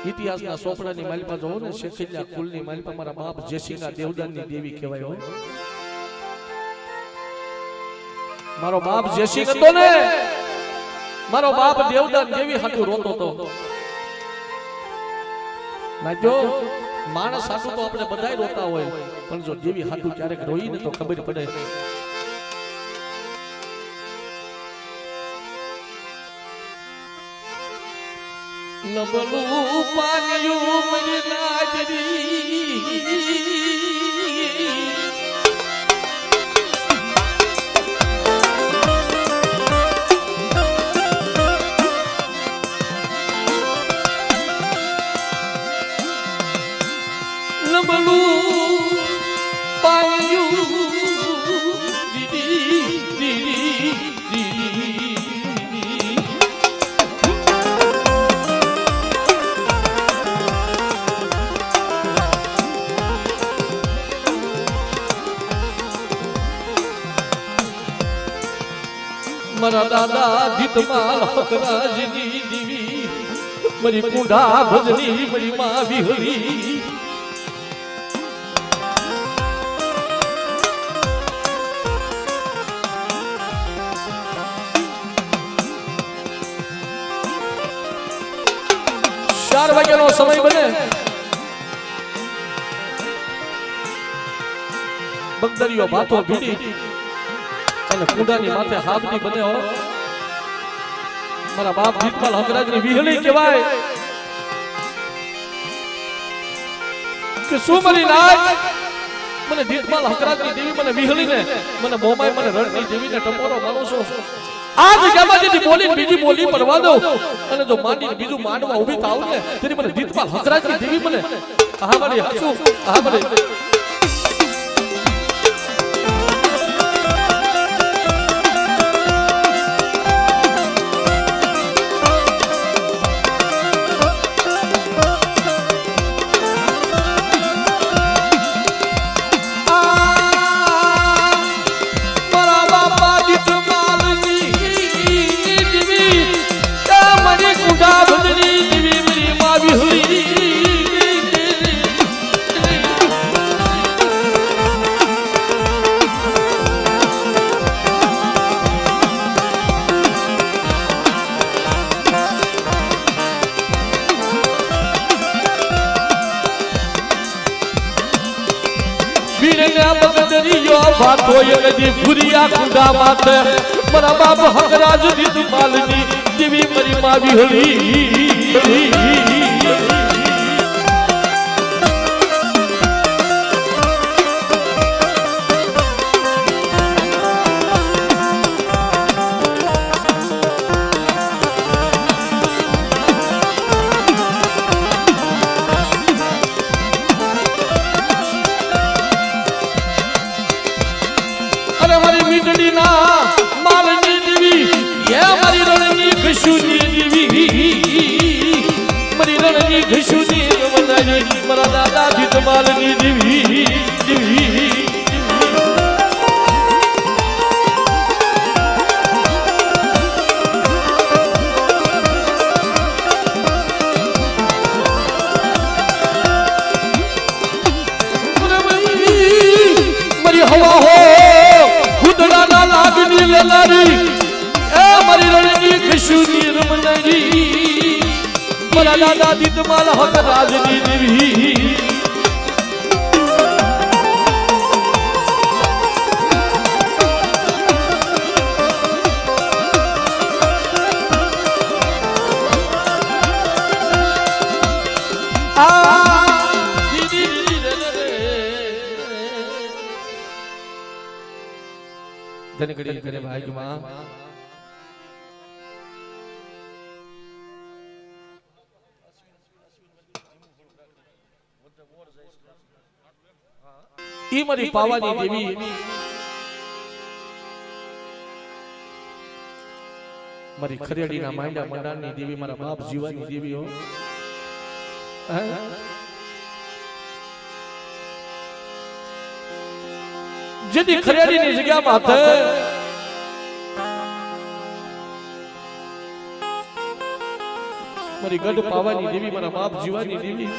ઇતિહાસના સોપડાની માલિકા જોવો ને શેખિયા કુલની માલિકા મારા બાપ જેસીના દેવદાનની દેવી કહેવાય હો મારો બાપ જેસી હતો ને મારો બાપ દેવદાન દેવી હાટુ રોતો હતો નાજો માણસ સાચું તો આપણે બધાય રોતા હોય પણ જો દેવી હાથું ક્યારેક રોઈ ને તો ખબર પડે નબળું પાન્યું મરી નાજરી મારા દાદા દીતમાલ હકરાજની દીવી મારી કુંડા ભજની મારી માં વિહરી ચાર વાગ્યાનો સમય બને બગદરીઓ ભાતો ભીડી અને કુંડાની માથે હાથની બને હો મારા બાપ જીતપાલ હકરાજની વિહળી કહેવાય કે શું મારી નાચ મને જીતપાલ હકરાજની દેવી મને વિહળીને મને મોમાય મને રણની દેવીને ટપોરો માનો છો આ જગ્યામાં જેથી બોલી બીજી બોલી પરવા દો અને જો માંડીને બીજું માંડવા ઊભી થાવ ને તેની મને જીતપાલ હકરાજની દેવી મને આ મારી હાસુ આ મારી भातो नदी भुरिया कुंडा माथे मरा बाप हकराज दीतमालनी देवी मरी मां विहળી મારા દાદા જીતમાલની દેવી દેવી મારી હવા હો ખુદના લાગની લલારી એ મારી રણની ખુશની રમનારી મારા દાદા દીતમાલ હકરાજની દેવી ધનકડી કરે ભાગમાં ઈ મારી પાવાની દેવી મારી ખરેડીના માંડા મંડાણની દેવી મારા બાપ જીવાની દેવી હો જેથી ખરેડીની જગ્યામાં છે મારી ગઢ પાવાની દેવી મારા બાપ જીવાની દેવી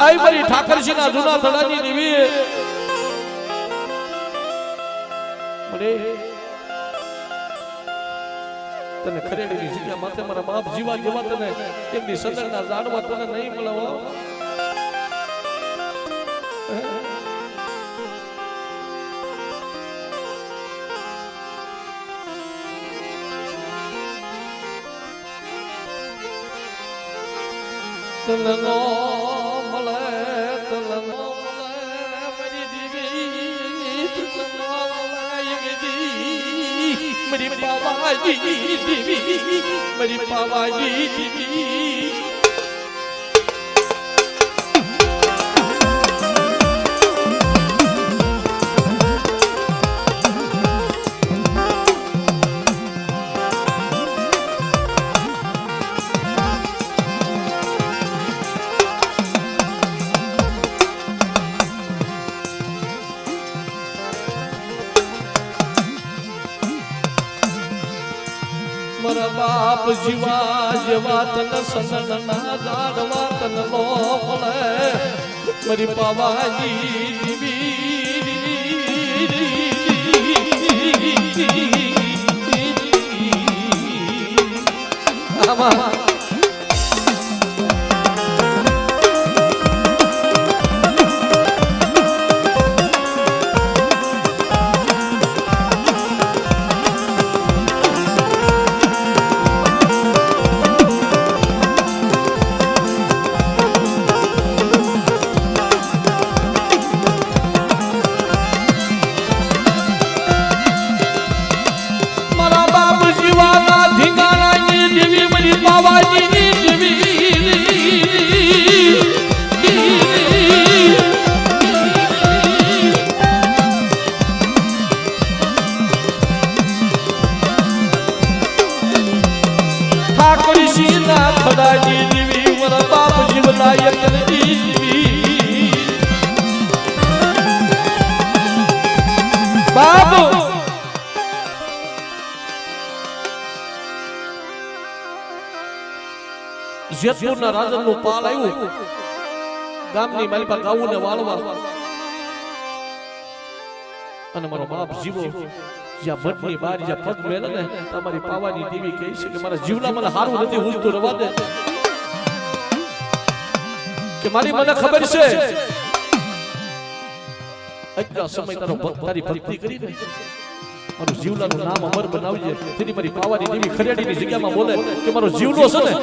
આઈ મારી ઠાકરજીના જૂના થડાની દેવી મને તને ખરેડીની જગ્યા માથે મારા બાપ જીવા જેવા તને એકની સદરના જાણવા તને નહીં મળવા તને નો મળે મારી દીવી તને નો મળે मेरी पावाजी दीवी मेरी पावाजी दीवी મારા બાપ જીવા જેવા તન સનના દાડવા તન લો મળે મારી પાવાજી દીવી આમાં ખડાજી દેવી મારા બાપ જીવલાય દેવી બાપ જેતપુરના રાજનનું પાલ આવ્યું ગામની માલિકા ગાઉને વાળવા અને મારો બાપ જીવો જ્યાં મઠની બહાર જ્યાં પગ મેલે ને તમારી પાવાની દેવી કહે છે કે મારા જીવના મને હારું નથી હુંજતું રવા દે કે મારી મને ખબર છે એટલા સમય તારો તારી ભક્તિ કરીને મારું જીવલાનું નામ અમર બનાવજે તેની મારી પાવાની દેવી ખરેડીની જગ્યામાં બોલે કે મારો જીવલો છે ને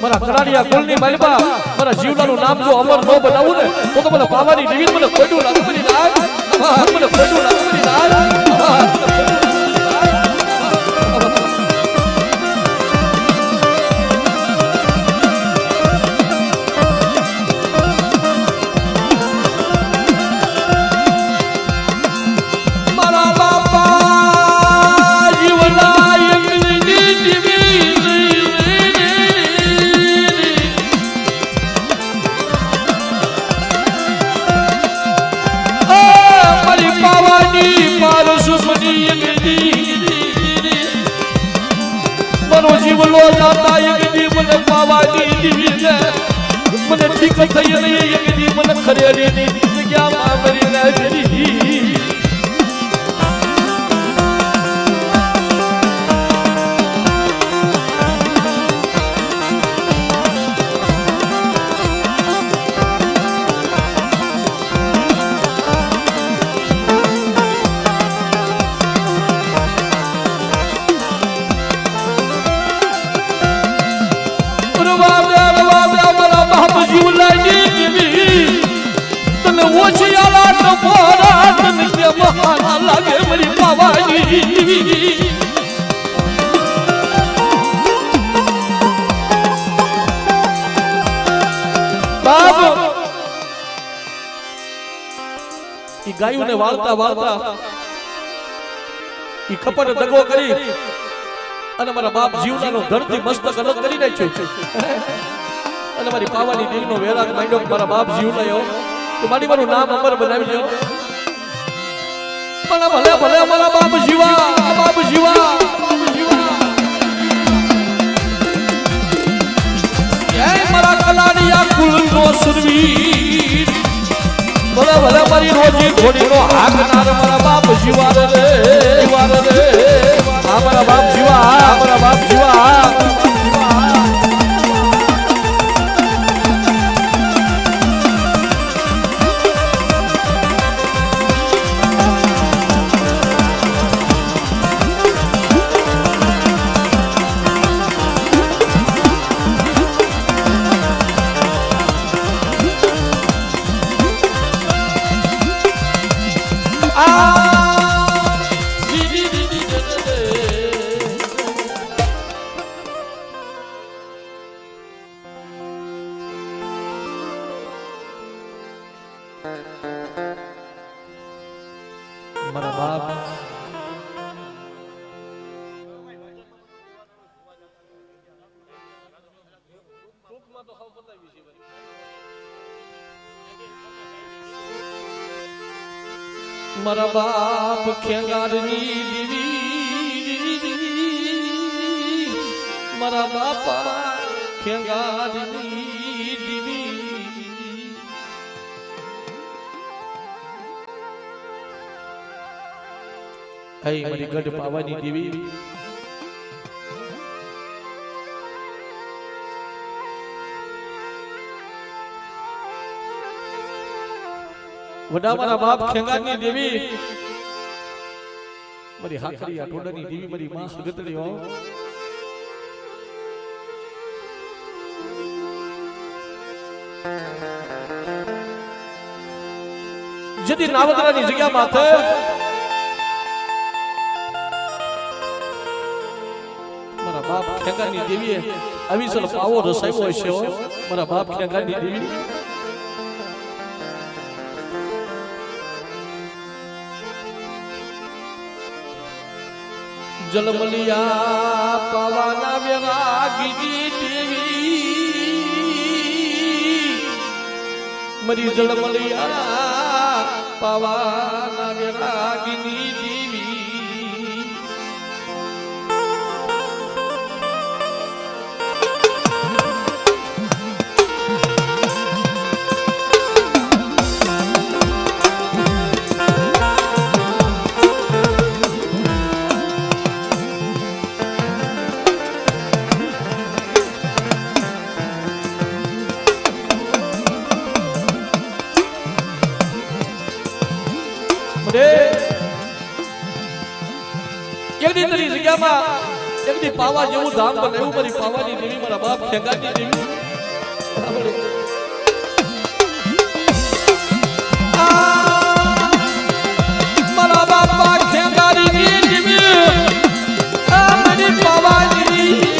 મારા કરાડિયા કુલની માલિકા મારા જીવલાનું નામ જો અમર ન બનાવું ને તો મને પાવાની દેવી મને ખોટું લાગે મારી લાગ મને ખોટું લાગે મારી લાગ જીવલો જાતા એક દી મને પાવાની દીવી મને ઠીક થઈ નહીં એક દી મને ખરેડીની જગ્યામાં મરી નાખી લાગે મારી પાવાની બાપ ઈ ગાયુંને વાળતા વાળતા ઈ ખપર દગો કરી અને મારા બાપ જીવનાનો ધરતી મસ્તક અલગ કરી નાખ્યો અને મારી પાવાની દેવીનો વેરાગ માંડ્યો મારા બાપ જીવલાયો તો મારી મારું નામ અમર બનાવી દો ભલે ભલે ભલે મારા બાપ જીવા બાપ જીવા મારા કલાડિયા કુલનો સુરવીર ભલે ભલે મારી રોજી થોડીનો હાકનાર મારા બાપ જીવાર રે મારા બાપ જીવા મારા બાપ મારા બાપ ખેંગારની દીવી મારા બાપા ખેંગારની દીવી હઈ મારી ગઢ પાવાની દીવી વડા મારા બાપ ખેંગારની દેવી મારી હાકરી આ ટોડાની દેવી મારી માં સગતડી હો જદી નાવદરાની જગ્યા માથે મારા બાપ ખેંગારની દેવીએ અવિસલ પાવો રસાયો હશે હો મારા બાપ ખેંગારની દેવી જલમલિયા પવાના વેરાગી દેવી મરી જલમલિયા પવાના વેરાગી દેવી એકદી તરી જગ્યામાં એકદી પાવા જેવું ધામ બનાવ્યું મારી પાવાની દેવી મારા બાપ ખેંગાની દેવી મારા બાપા ખેંગાની દેવી મારી પાવાની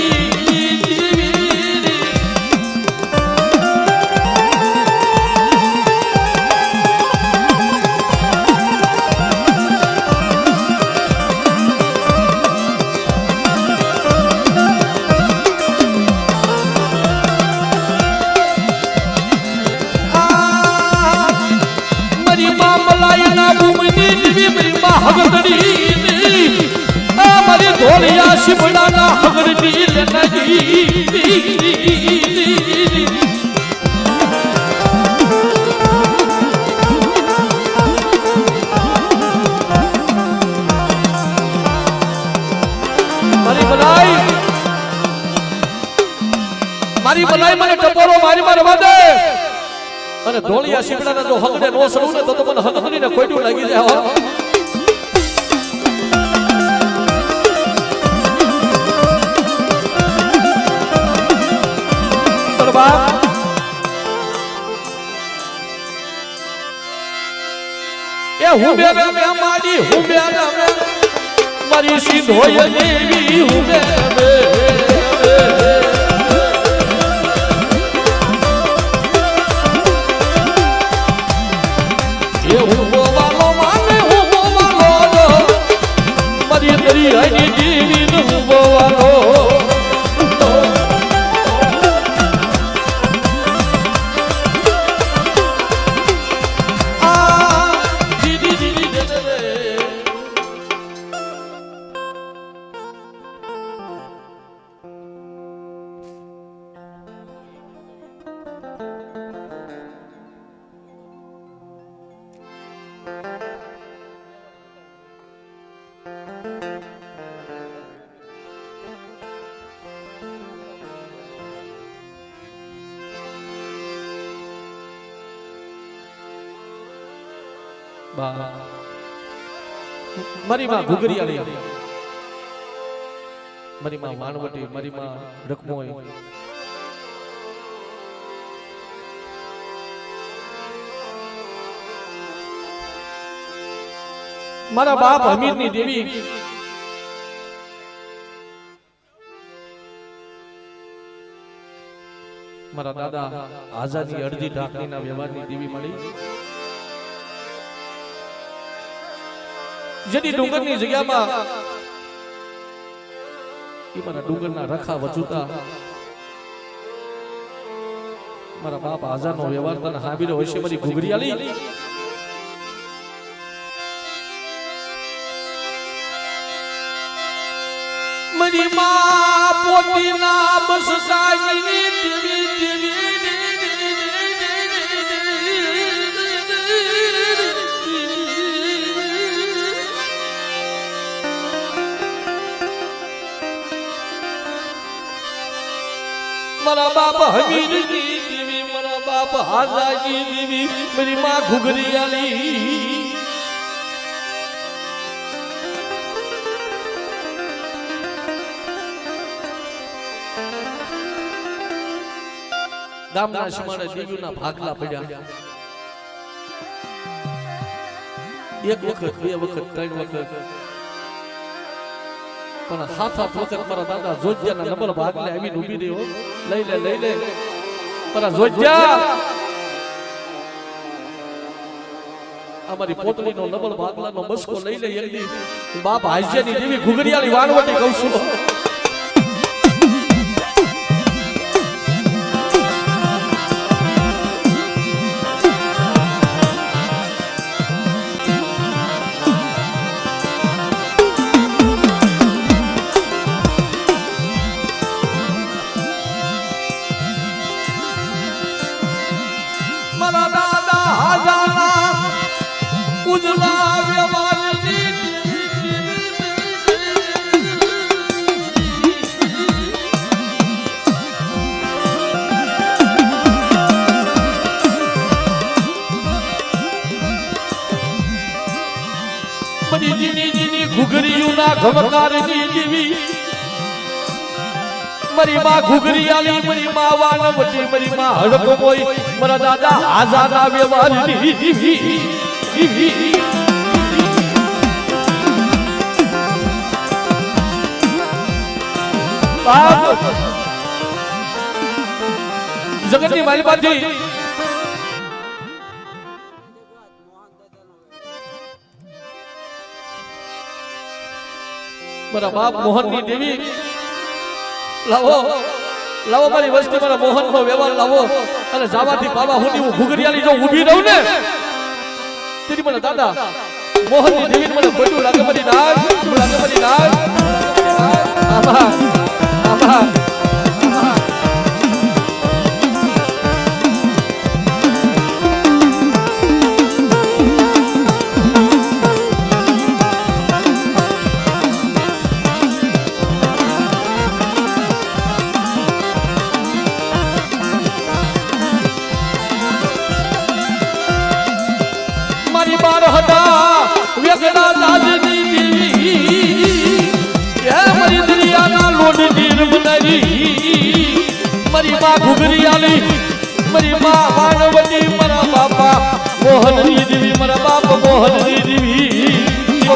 ધોલિયા શિમલાના હગરડી લેનાજી મારી બનાઈ મને ટપોરો મારી મારવા દે અને ધોલિયા શિમલાના જો હગડે નો સડું ને તો મને હગડીને ખોટું લાગી જાય એ હું બે મે માડી હું બે મારી સિંધોય દેવી હું બે એ હું બોવાનો માને હું બોવાનો મારી દરિયાની દેવી હું બોવાનો બા મારી માં ઘુઘરિયાળી, મારી માં વાણવટી, મારી માં રકમોય, મારા બાપ હમીરની દેવી, મારા દાદા આઝાદી અડધી ઢાકણીના વ્યવહારની દેવી મળી, જેની ડુંગરની જગ્યામાં એ મારા ડુંગરના રખા વચુતા મારા બાપ આઝાદનો વ્યવહાર તને હાબીરો હશે મારી ઘુઘરિયાળી. મારી માં પોતીના બસ સાગીની દેવી દેવી મારા બાપ હમીરની દેવી, મારા બાપ હાજાની દેવી, મારી માં ઘુઘરિયાળી. ગામના સીમાડે દેવીના ભાગલા પડ્યા, એક વખત, બે વખત, ત્રણ વખત, પણ હાથ વખત મારા દાદા જોજ્યાના નબળ ભાગલે આવીને ઊભી રહ્યો. લઈ લે મારા જોજ્યા, અમારી પોતલીનો નબળ ભાગલાનો બસકો લઈ લે. એક દી બાપ હાજ્યાની દેવી ઘુઘરિયાળી વાણવટી કહું છું, મારા દાદા હાજાના ઉજળા વ્યવહારની બધી જીની ઘુઘરિયુના ઘમકારની દેવી, મારી માં ઘુઘરિયાળી, મારી માં વાણવટી, મારી માં હડકમોય, મારા દાદા આઝાદના વ્યવહારની દેવી. જગતની માલિકાથી મારા બાપ મોહનની દેવી, લાવો મારી વસ્તી, મારા મોહનનો વ્યવહાર લાવો. અને જાવાથી પાવા હું ઘુઘરિયાળી જો ઊભી રહું ને તેરી મને દાદા મોહનની દેવી મને બધું લાગે, મારી નાગ લાગે, મારી નાગ આભા આભા. વેગડા લાજની દેવી, હે મારી દરિયાના લોટ નિર્મલરી, મારી માં ઘુઘરિયાળી, મારી માં વાણવટી, મારા બાપા મોહનની દેવી, મારા બાપ મોહનની દેવી,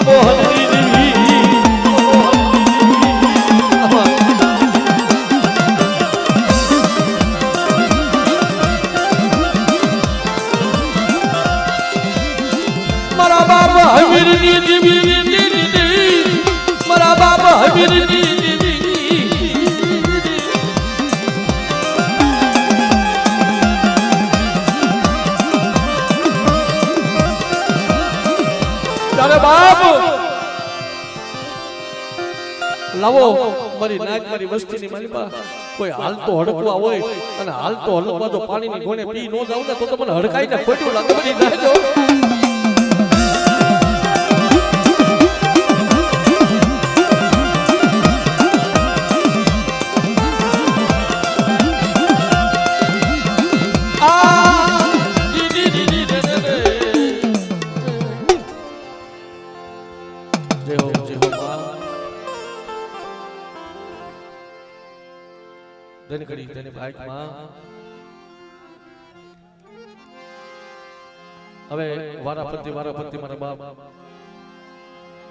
મોહનની દેવી. મારા બાપ હમીરની દેવી, મારા બાપ હમીરની દેવી. તારે બાપ લાવો મારી નાક, મારી વસ્તીની માલિકા. કોઈ હાલતો હડકવા હોય અને હાલતો હડકવા જો પાણીની ગોણે પી ન જાવ ને તો મને હડકાઈને ખોટું લાગે. બધી નાજો ધનકડી તેની બાઇકમાં હવે વારાફરતી મારા બાપ